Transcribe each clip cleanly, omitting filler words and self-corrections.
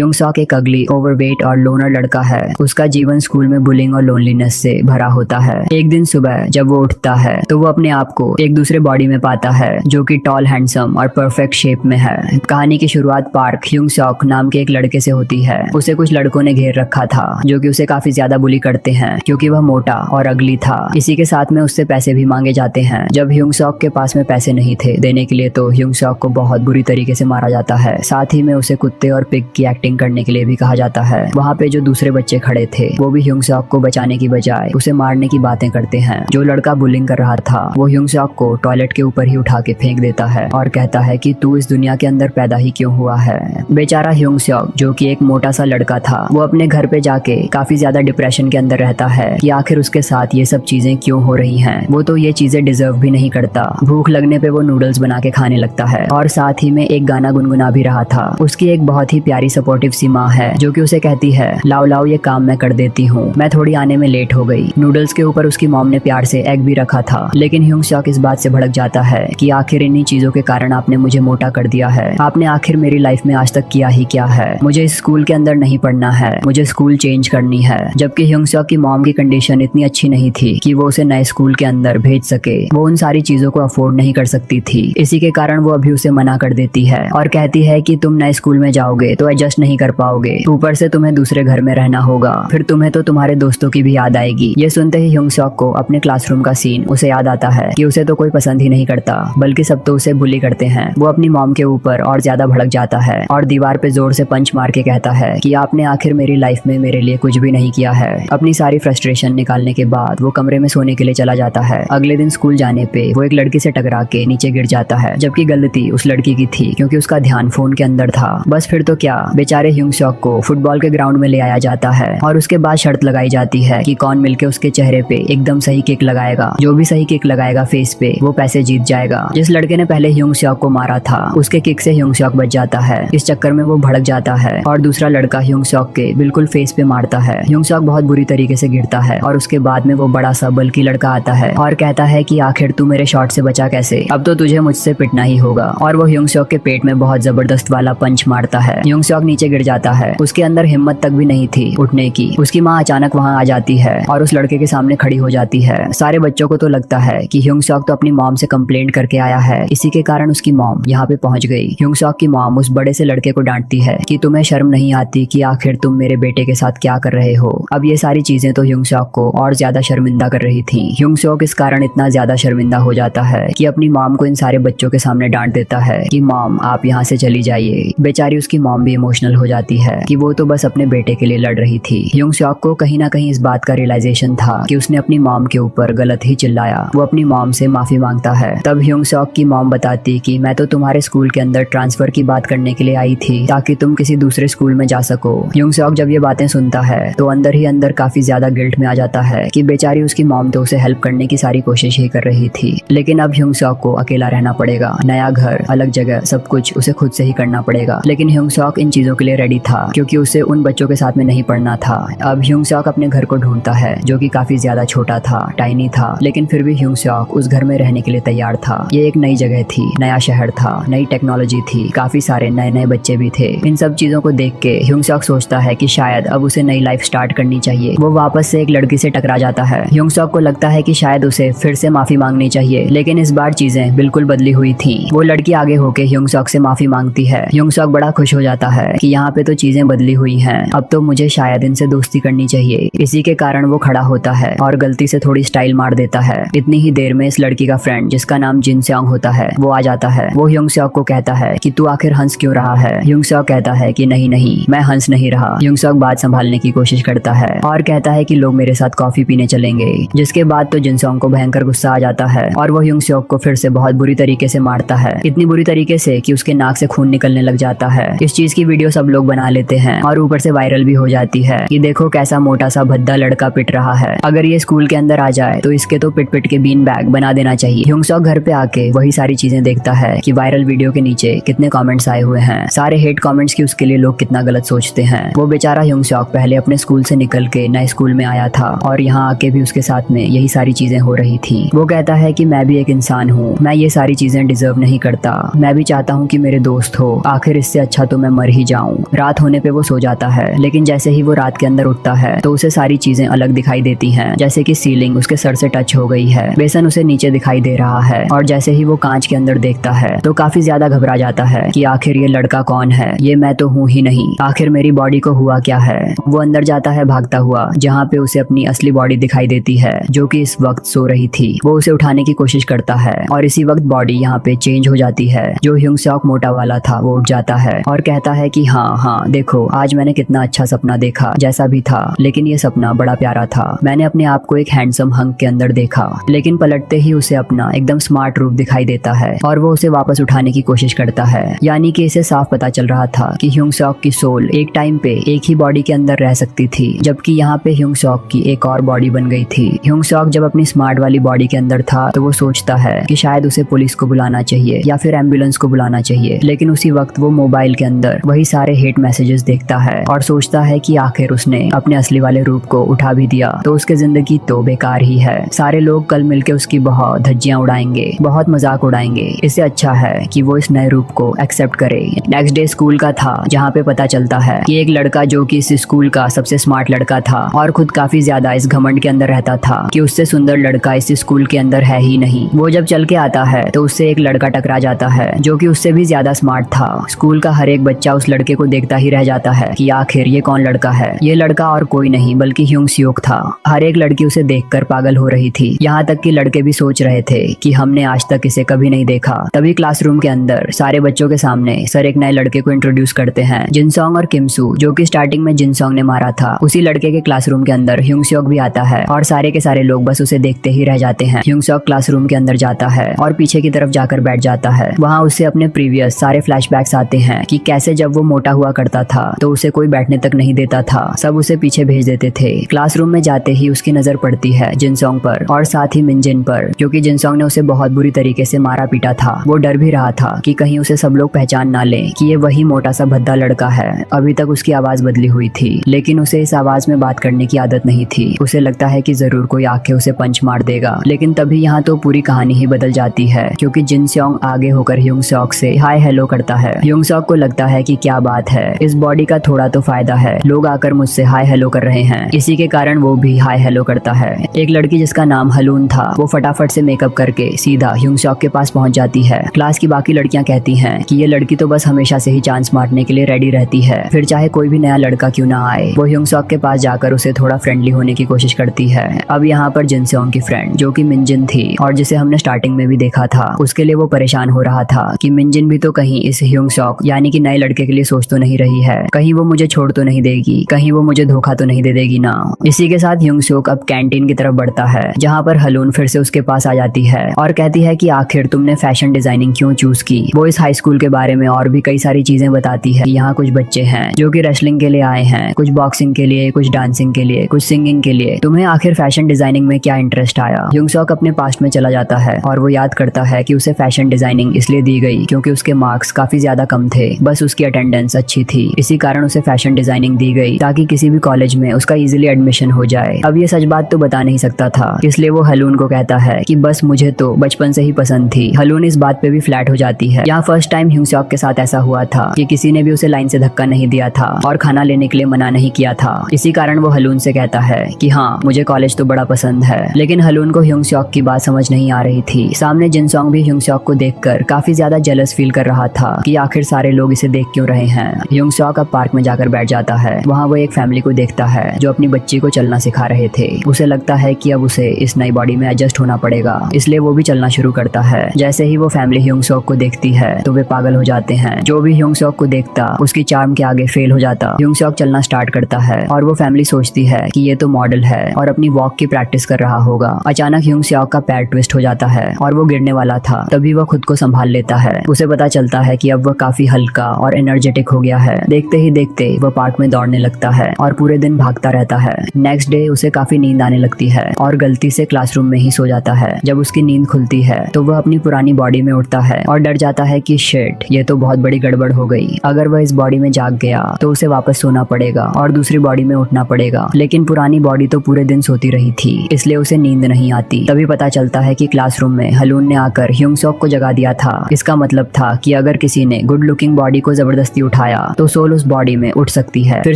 Jung sock एक अगली, overweight और लोनर लड़का है। उसका जीवन स्कूल में बुलिंग और लोनलीनेस से भरा होता है। एक दिन सुबह जब वो उठता है तो वो अपने आप को एक दूसरे बॉडी में पाता है जो कि टॉल, हैंडसम और परफेक्ट शेप में है। कहानी की शुरुआत पार्क युंग सॉक नाम के एक लड़के से होती है। उसे कुछ लड़कों ने घेर रखा था जो कि उसे काफी ज्यादा बुली करते हैं क्योंकि वह मोटा और अगली था। इसी के साथ में उससे पैसे भी मांगे जाते हैं। जब युंग सॉक के पास में पैसे नहीं थे देने के लिए तो युंग सॉक को बहुत बुरी तरीके से मारा जाता है। साथ ही में उसे कुत्ते और पिग की एक्टिंग करने के लिए भी कहा जाता है। वहाँ पे जो दूसरे बच्चे खड़े थे वो भी युंग सॉक को बचाने की बजाय उसे मारने की बातें करते हैं। जो लड़का बुलिंग कर रहा था वो युंग सॉक को टॉयलेट के ऊपर ही उठा के फेंक देता है और कहता है कि तू इस दुनिया के अंदर पैदा ही क्यों हुआ है। बेचारा युंग सॉक जो कि एक मोटा सा लड़का था वो अपने घर पे जाके काफी ज्यादा डिप्रेशन के अंदर रहता है कि आखिर उसके साथ ये सब चीजें क्यों हो रही हैं। वो तो ये चीजें डिजर्व भी नहीं करता। भूख लगने पे वो नूडल्स बना के खाने लगता है और साथ ही में एक गाना गुनगुना भी रहा था। उसकी एक बहुत ही प्यारी सपोर्टिव सी माँ है जो कि उसे कहती है लाओ लाओ ये काम मैं कर देती हूँ, मैं थोड़ी आने में लेट हो गई। नूडल्स के ऊपर उसकी मॉम ने प्यार से एग भी रखा था। लेकिन युंग सॉक इस बात से भड़क जाता है कि आखिर इन्हीं चीजों के कारण आपने मुझे मोटा कर दिया है। आपने आखिर मेरी लाइफ में आज तक किया ही क्या है। मुझे इस स्कूल के अंदर नहीं पढ़ना है, मुझे स्कूल चेंज करनी है। जबकि युंग सॉक की मॉम की कंडीशन इतनी अच्छी नहीं थी कि वो उसे नए स्कूल के अंदर भेज सके। वो उन सारी चीजों को अफोर्ड नहीं कर सकती थी। इसी के कारण वो अभी उसे मना कर देती है और कहती है कि तुम नए स्कूल में जाओगे तो एडजस्ट नहीं कर पाओगे, ऊपर से तुम्हें दूसरे घर में रहना होगा, फिर तुम्हें तो तुम्हारे दोस्तों की भी याद आएगी। ये सुनते ही युंग सॉक को अपने क्लासरूम का सीन उसे याद आता है कि उसे तो कोई पसंद ही नहीं करता बल्कि सब तो उसे बुली करते हैं। वो अपनी मॉम के ऊपर और ज्यादा भड़क जाता है और दीवार पे जोर से पंच मार के कहता है कि आपने आखिर मेरी लाइफ में मेरे लिए कुछ भी नहीं किया है। अपनी सारी फ्रस्ट्रेशन निकालने के बाद वो कमरे में सोने के लिए चला जाता है। अगले दिन स्कूल जाने पे वो एक लड़की से टकरा के नीचे गिर जाता है, जबकि गलती उस लड़की की थी क्योंकि उसका ध्यान फोन के अंदर था। बस फिर तो क्या, बेचारे युंग सॉक को फुटबॉल के ग्राउंड में ले आया जाता है और उसके बाद शर्त लगाई जाती है कि कौन मिलके उसके चेहरे पे एकदम सही किक लगाएगा। जो भी सही किक लगाएगा फेस पे वो पैसे जीत जाएगा। जिस लड़के ने पहले युंग सॉक को मारा था उसके किक से युंग सॉक बच जाता है। इस चक्कर में वो भड़क जाता है और दूसरा लड़का युंग सॉक के बिल्कुल फेस पे मारता है। युंग सॉक बहुत बुरी तरीके से गिरता है और उसके बाद में वो बड़ा सा बल्कि लड़का आता है और कहता है कि आखिर तू मेरे शॉट से बचा कैसे, अब तो तुझे मुझसे पिटना ही होगा। और वो युंग सॉक के पेट में बहुत जबरदस्त वाला पंच मारता है। युंग सॉक नीचे गिर जाता है। उसके अंदर हिम्मत तक भी नहीं थी उठने की। उसकी माँ अचानक वहाँ आ जाती है और उस लड़के के सामने खड़ी हो जाती है। सारे बच्चों को तो लगता है कि युंग सॉक तो अपनी मॉम से कंप्लेंट करके आया है, इसी के कारण उसकी मॉम यहाँ पे पहुंच गई। युंग सॉक की मॉम उस बड़े से लड़के को डांटती है कि तुम्हें शर्म नहीं आती कि आखिर तुम मेरे बेटे के साथ क्या कर रहे हो। अब ये सारी चीजें तो युंग सॉक को और ज्यादा शर्मिंदा कर रही थी। युंग सॉक इस कारण इतना ज्यादा शर्मिंदा हो जाता है कि अपनी मॉम को इन सारे बच्चों के सामने डांट देता है कि मॉम आप यहाँ से चली जाइए। बेचारी उसकी मॉम भी इमोशनल हो जाती है कि वो तो बस अपने बेटे के लिए लड़ रही थी। युंग सॉक को कहीं ना कहीं इस बात का रियलाइजेशन था कि उसने अपनी मॉम के ऊपर गलत ही चिल्लाया। वो अपनी मॉम से माफी मांगता है। तब युंग सॉक की मॉम बताती कि मैं तो तुम्हारे स्कूल के अंदर ट्रांसफर की बात करने के लिए आई थी ताकि तुम किसी दूसरे स्कूल में जा सको। युंग सॉक जब ये बातें सुनता है तो अंदर ही अंदर काफी ज्यादा गिल्ट में आ जाता है कि बेचारी उसकी मॉम तो उसे हेल्प करने की सारी कोशिश ही कर रही थी। लेकिन अब युंग सॉक को अकेला रहना पड़ेगा। नया घर, अलग जगह, सब कुछ उसे खुद से ही करना पड़ेगा। लेकिन युंग सॉक इन चीजों के लिए रेडी था क्योंकि उसे उन बच्चों के साथ में नहीं पढ़ना था। अब युंग सॉक अपने घर को ढूंढता है जो कि काफी ज्यादा छोटा था, टाइनी था, लेकिन फिर भी युंग सॉक उस घर में रहने के लिए तैयार था। ये एक नई जगह थी, नया शहर था, नई टेक्नोलॉजी थी, काफी सारे नए नए बच्चे भी थे। इन सब चीजों को देख के युंग सॉक सोचता है कि शायद अब उसे नई लाइफ स्टार्ट करनी चाहिए। वो वापस से एक लड़की से टकरा जाता है। युंग सॉक को लगता है कि शायद उसे फिर से माफी मांगनी चाहिए, लेकिन इस बार चीजें बिल्कुल बदली हुई थी। वो लड़की आगे होके युंग सॉक से माफी मांगती है। युंग सॉक बड़ा खुश हो जाता है कि यहाँ पे तो चीजें बदली हुई हैं, अब तो मुझे शायद इनसे दोस्ती करनी चाहिए। इसी के कारण वो खड़ा होता है और गलती से थोड़ी स्टाइल मार देता है। इतनी ही देर में इस लड़की का फ्रेंड जिसका नाम जिन स्योंग होता है वो आ जाता है। वो युंग सॉक को कहता है कि तू आखिर हंस क्यों रहा है। युंग सॉक कहता है कि नहीं नहीं मैं हंस नहीं रहा। युंग सॉक बात संभालने की कोशिश करता है और कहता है कि लोग मेरे साथ कॉफी पीने चलेंगे। जिसके बाद तो जिन स्योंग को भयंकर गुस्सा आ जाता है और वो युंग सॉक को फिर से बहुत बुरी तरीके से मारता है। इतनी बुरी तरीके से कि उसके नाक से खून निकलने लग जाता है। इस चीज की वीडियो सब लोग बना लेते हैं और ऊपर से वायरल भी हो जाती है कि देखो कैसा मोटा सा भद्दा लड़का पिट रहा है। अगर ये स्कूल के अंदर आ जाए तो इसके तो पिट पिट के बीन बैग बना देना चाहिए। युंग सॉक घर पे आके वही सारी चीजें देखता है कि वायरल वीडियो के नीचे कितने कमेंट्स आए हुए हैं, सारे हेट कमेंट्स की उसके लिए लोग कितना गलत सोचते हैं। वो बेचारा युंग सॉक पहले अपने स्कूल से निकल के नए स्कूल में आया था और यहाँ आके भी उसके साथ में यही सारी चीजें हो रही थी। वो कहता है कि मैं भी एक इंसान हूँ, मैं ये सारी चीजें डिजर्व नहीं करता, मैं भी चाहता हूँ कि मेरे दोस्त हो, आखिर इससे अच्छा तो मैं मर ही जाऊँ। हूँ। रात होने पे वो सो जाता है, लेकिन जैसे ही वो रात के अंदर उठता है तो उसे सारी चीजें अलग दिखाई देती हैं, जैसे कि सीलिंग उसके सर से टच हो गई है, बेसन उसे नीचे दिखाई दे रहा है, और जैसे ही वो कांच के अंदर देखता है तो काफी ज्यादा घबरा जाता है कि आखिर ये लड़का कौन है, ये मैं तो हूँ ही नहीं, आखिर मेरी बॉडी को हुआ क्या है। वो अंदर जाता है भागता हुआ, जहाँ पे उसे अपनी असली बॉडी दिखाई देती है जो कि इस वक्त सो रही थी। वो उसे उठाने की कोशिश करता है और इसी वक्त बॉडी यहाँ पे चेंज हो जाती है। जो ह्यूंग सॉक मोटा वाला था वो उठ जाता है और कहता है कि हाँ देखो, आज मैंने कितना अच्छा सपना देखा, जैसा भी था, लेकिन ये सपना बड़ा प्यारा था। मैंने अपने आप को एक हैंडसम हंक के अंदर देखा, लेकिन पलटते ही उसे अपना एकदम स्मार्ट रूप दिखाई देता है और वो उसे वापस उठाने की कोशिश करता है। यानी कि इसे साफ पता चल रहा था कि ह्यूंग सॉक की सोल एक टाइम पे एक ही बॉडी के अंदर रह सकती थी, जबकि यहाँ पे ह्यूंग सॉक की एक और बॉडी बन गई थी। ह्यूंग सॉक जब अपनी स्मार्ट वाली बॉडी के अंदर था तो वो सोचता है कि शायद उसे पुलिस को बुलाना चाहिए या फिर एम्बुलेंस को बुलाना चाहिए, लेकिन उसी वक्त वो मोबाइल के अंदर वही सारे हेट मैसेजेस देखता है और सोचता है कि आखिर उसने अपने असली वाले रूप को उठा भी दिया तो उसकी जिंदगी तो बेकार ही है। सारे लोग कल मिलके उसकी बहुत धज्जियां उड़ाएंगे, बहुत मजाक उड़ाएंगे। इससे अच्छा है कि वो इस नए रूप को एक्सेप्ट करे। नेक्स्ट डे स्कूल का था, जहाँ पे पता चलता है कि एक लड़का जो कि इस स्कूल का सबसे स्मार्ट लड़का था और खुद काफी ज्यादा इस घमंड के अंदर रहता था कि उससे सुंदर लड़का इस स्कूल के अंदर है ही नहीं। वो जब चल के आता है तो उससे एक लड़का टकरा जाता है जो कि उससे भी ज्यादा स्मार्ट था। स्कूल का हर एक बच्चा उस लड़के को देखता ही रह जाता है कि आखिर ये कौन लड़का है। ये लड़का और कोई नहीं बल्कि ह्यूंग सियोक था। हर एक लड़की उसे देखकर पागल हो रही थी, यहाँ तक कि लड़के भी सोच रहे थे कि हमने आज तक इसे कभी नहीं देखा। तभी क्लासरूम के अंदर सारे बच्चों के सामने सर एक नए लड़के को इंट्रोड्यूस करते हैं, जिनसोंग और किमसू, जो कि स्टार्टिंग में जिनसोंग ने मारा था। उसी लड़के के क्लासरूम के अंदर ह्यूंग सियोक भी आता है और सारे के सारे लोग बस उसे देखते ही रह जाते हैं। ह्यूंग सियोक क्लासरूम के अंदर जाता है और पीछे की तरफ जाकर बैठ जाता है। वहाँ उससे अपने प्रीवियस सारे फ्लैशबैक्स आते हैं कि कैसे जब वो मोटा हुआ करता था तो उसे कोई बैठने तक नहीं देता था, सब उसे पीछे भेज देते थे। क्लासरूम में जाते ही उसकी नजर पड़ती है जिनसोंग पर और साथ ही मिनजिन पर, क्योंकि जिनसोंग ने उसे बहुत बुरी तरीके से मारा पीटा था। वो डर भी रहा था कि कहीं उसे सब लोग पहचान ना ले कि ये वही मोटा सा भद्दा लड़का है। अभी तक उसकी आवाज बदली हुई थी, लेकिन उसे इस आवाज में बात करने की आदत नहीं थी। उसे लगता है कि जरूर कोई आके उसे पंच मार देगा, लेकिन तभी यहाँ तो पूरी कहानी ही बदल जाती है, क्योंकि जिनसोंग आगे होकर ह्यूंग सियोक से हाय हेलो करता है। ह्यूंग सियोक को लगता है कि क्या बात है, इस बॉडी का थोड़ा तो फायदा है, लोग आकर मुझसे हाय हेलो कर रहे हैं। इसी के कारण वो भी हाय हेलो करता है। एक लड़की जिसका नाम हलून था, वो फटाफट से मेकअप करके सीधा ह्यूंग सियोक के पास पहुंच जाती है। क्लास की बाकी लड़कियां कहती हैं कि ये लड़की तो बस हमेशा से ही चांस मारने के लिए रेडी रहती है, फिर चाहे कोई भी नया लड़का क्यों ना आए। वो ह्यूंग सियोक के पास जाकर उसे थोड़ा फ्रेंडली होने की कोशिश करती है। अब यहाँ पर जिनसोंग की फ्रेंड जो कि मिनजिन थी और जिसे हमने स्टार्टिंग में भी देखा था, उसके लिए वो परेशान हो रहा था कि मिनजिन भी तो कहीं इस ह्यूंग सियोक यानी कि नए लड़के के लिए सोच तो नहीं रही है, कहीं वो मुझे छोड़ तो नहीं देगी, कहीं वो मुझे धोखा तो नहीं दे देगी ना। इसी के साथ ह्यूंग सियोक अब कैंटीन की तरफ बढ़ता है, जहाँ पर हलून फिर से उसके पास आ जाती है और कहती है कि आखिर तुमने फैशन डिजाइनिंग क्यों चूज की। वो इस हाई स्कूल के बारे में और भी कई सारी चीजें बताती है। यहाँ कुछ बच्चे हैं जो कि रेसलिंग के लिए आए हैं, कुछ बॉक्सिंग के लिए, कुछ डांसिंग के लिए, कुछ सिंगिंग के लिए। तुम्हें आखिर फैशन डिजाइनिंग में क्या इंटरेस्ट आया। ह्यूंग सियोक अपने पास्ट में चला जाता है और वो याद करता है कि उसे फैशन डिजाइनिंग इसलिए दी गई क्योंकि उसके मार्क्स काफी ज्यादा कम थे, बस उसकी अटेंडेंस अच्छी थी, इसी कारण उसे फैशन डिजाइनिंग दी गई ताकि किसी भी कॉलेज में उसका इजीली एडमिशन हो जाए। अब ये सच बात तो बता नहीं सकता था, इसलिए वो हलून को कहता है कि बस मुझे तो बचपन से ही पसंद थी। हलून इस बात पे भी फ्लैट हो जाती है। यहाँ फर्स्ट टाइम ह्यूंग सियोक के साथ ऐसा हुआ था कि किसी ने भी उसे लाइन से धक्का नहीं दिया था और खाना लेने के लिए मना नहीं किया था। इसी कारण वो हलून से कहता है कि हाँ, मुझे कॉलेज तो बड़ा पसंद है। लेकिन हलून को ह्यूंग सियोक की बात समझ नहीं आ रही थी। सामने जिनसोंग भी ह्यूंग सियोक को देखकर काफी ज्यादा जेलस फील कर रहा था कि आखिर सारे लोग इसे देख क्यों रहे हैं। ह्यूंग सियोक अब पार्क में जाकर बैठ जाता है। वहाँ वो एक फैमिली को देखता है जो अपनी बच्ची को चलना सिखा रहे थे। उसे लगता है कि अब उसे इस नई बॉडी में एडजस्ट होना पड़ेगा, इसलिए वो भी चलना शुरू करता है। जैसे ही वो फैमिली ह्यूंग सियोक को देखती है तो वे पागल हो जाते हैं। जो भी ह्यूंग सियोक को देखता उसकी चार्म के आगे फेल हो जाता। ह्यूंग सियोक चलना स्टार्ट करता है और वो फैमिली सोचती है कि ये तो मॉडल है और अपनी वॉक की प्रैक्टिस कर रहा होगा। अचानक ह्यूंग सियोक का पैर ट्विस्ट हो जाता है और वो गिरने वाला था। तभी वो खुद को संभाल लेता है। उसे पता चलता है कि अब वह काफी हल्का और एनर्जेटिक हो गया है। देखते ही देखते वो पार्क में दौड़ने लगता है और पूरे दिन भागता रहता है। नेक्स्ट डे उसे काफी नींद आने लगती है और गलती से क्लासरूम में ही सो जाता है। जब उसकी नींद खुलती है तो वह अपनी पुरानी बॉडी में उठता है और डर जाता है कि शिट, ये तो बहुत बड़ी गड़बड़ हो गई। अगर वह इस बॉडी में जाग गया तो उसे वापस सोना पड़ेगा और दूसरी बॉडी में उठना पड़ेगा। लेकिन पुरानी बॉडी तो पूरे दिन सोती रही थी, इसलिए उसे नींद नहीं आती। तभी पता चलता है कि क्लासरूम में हलून ने आकर ह्यूंग सियोक को जगा दिया था। इसका मतलब था कि अगर किसी ने गुड लुकिंग बॉडी को जबरदस्ती उठाया तो सोल उस बॉडी में उठ सकती है। फिर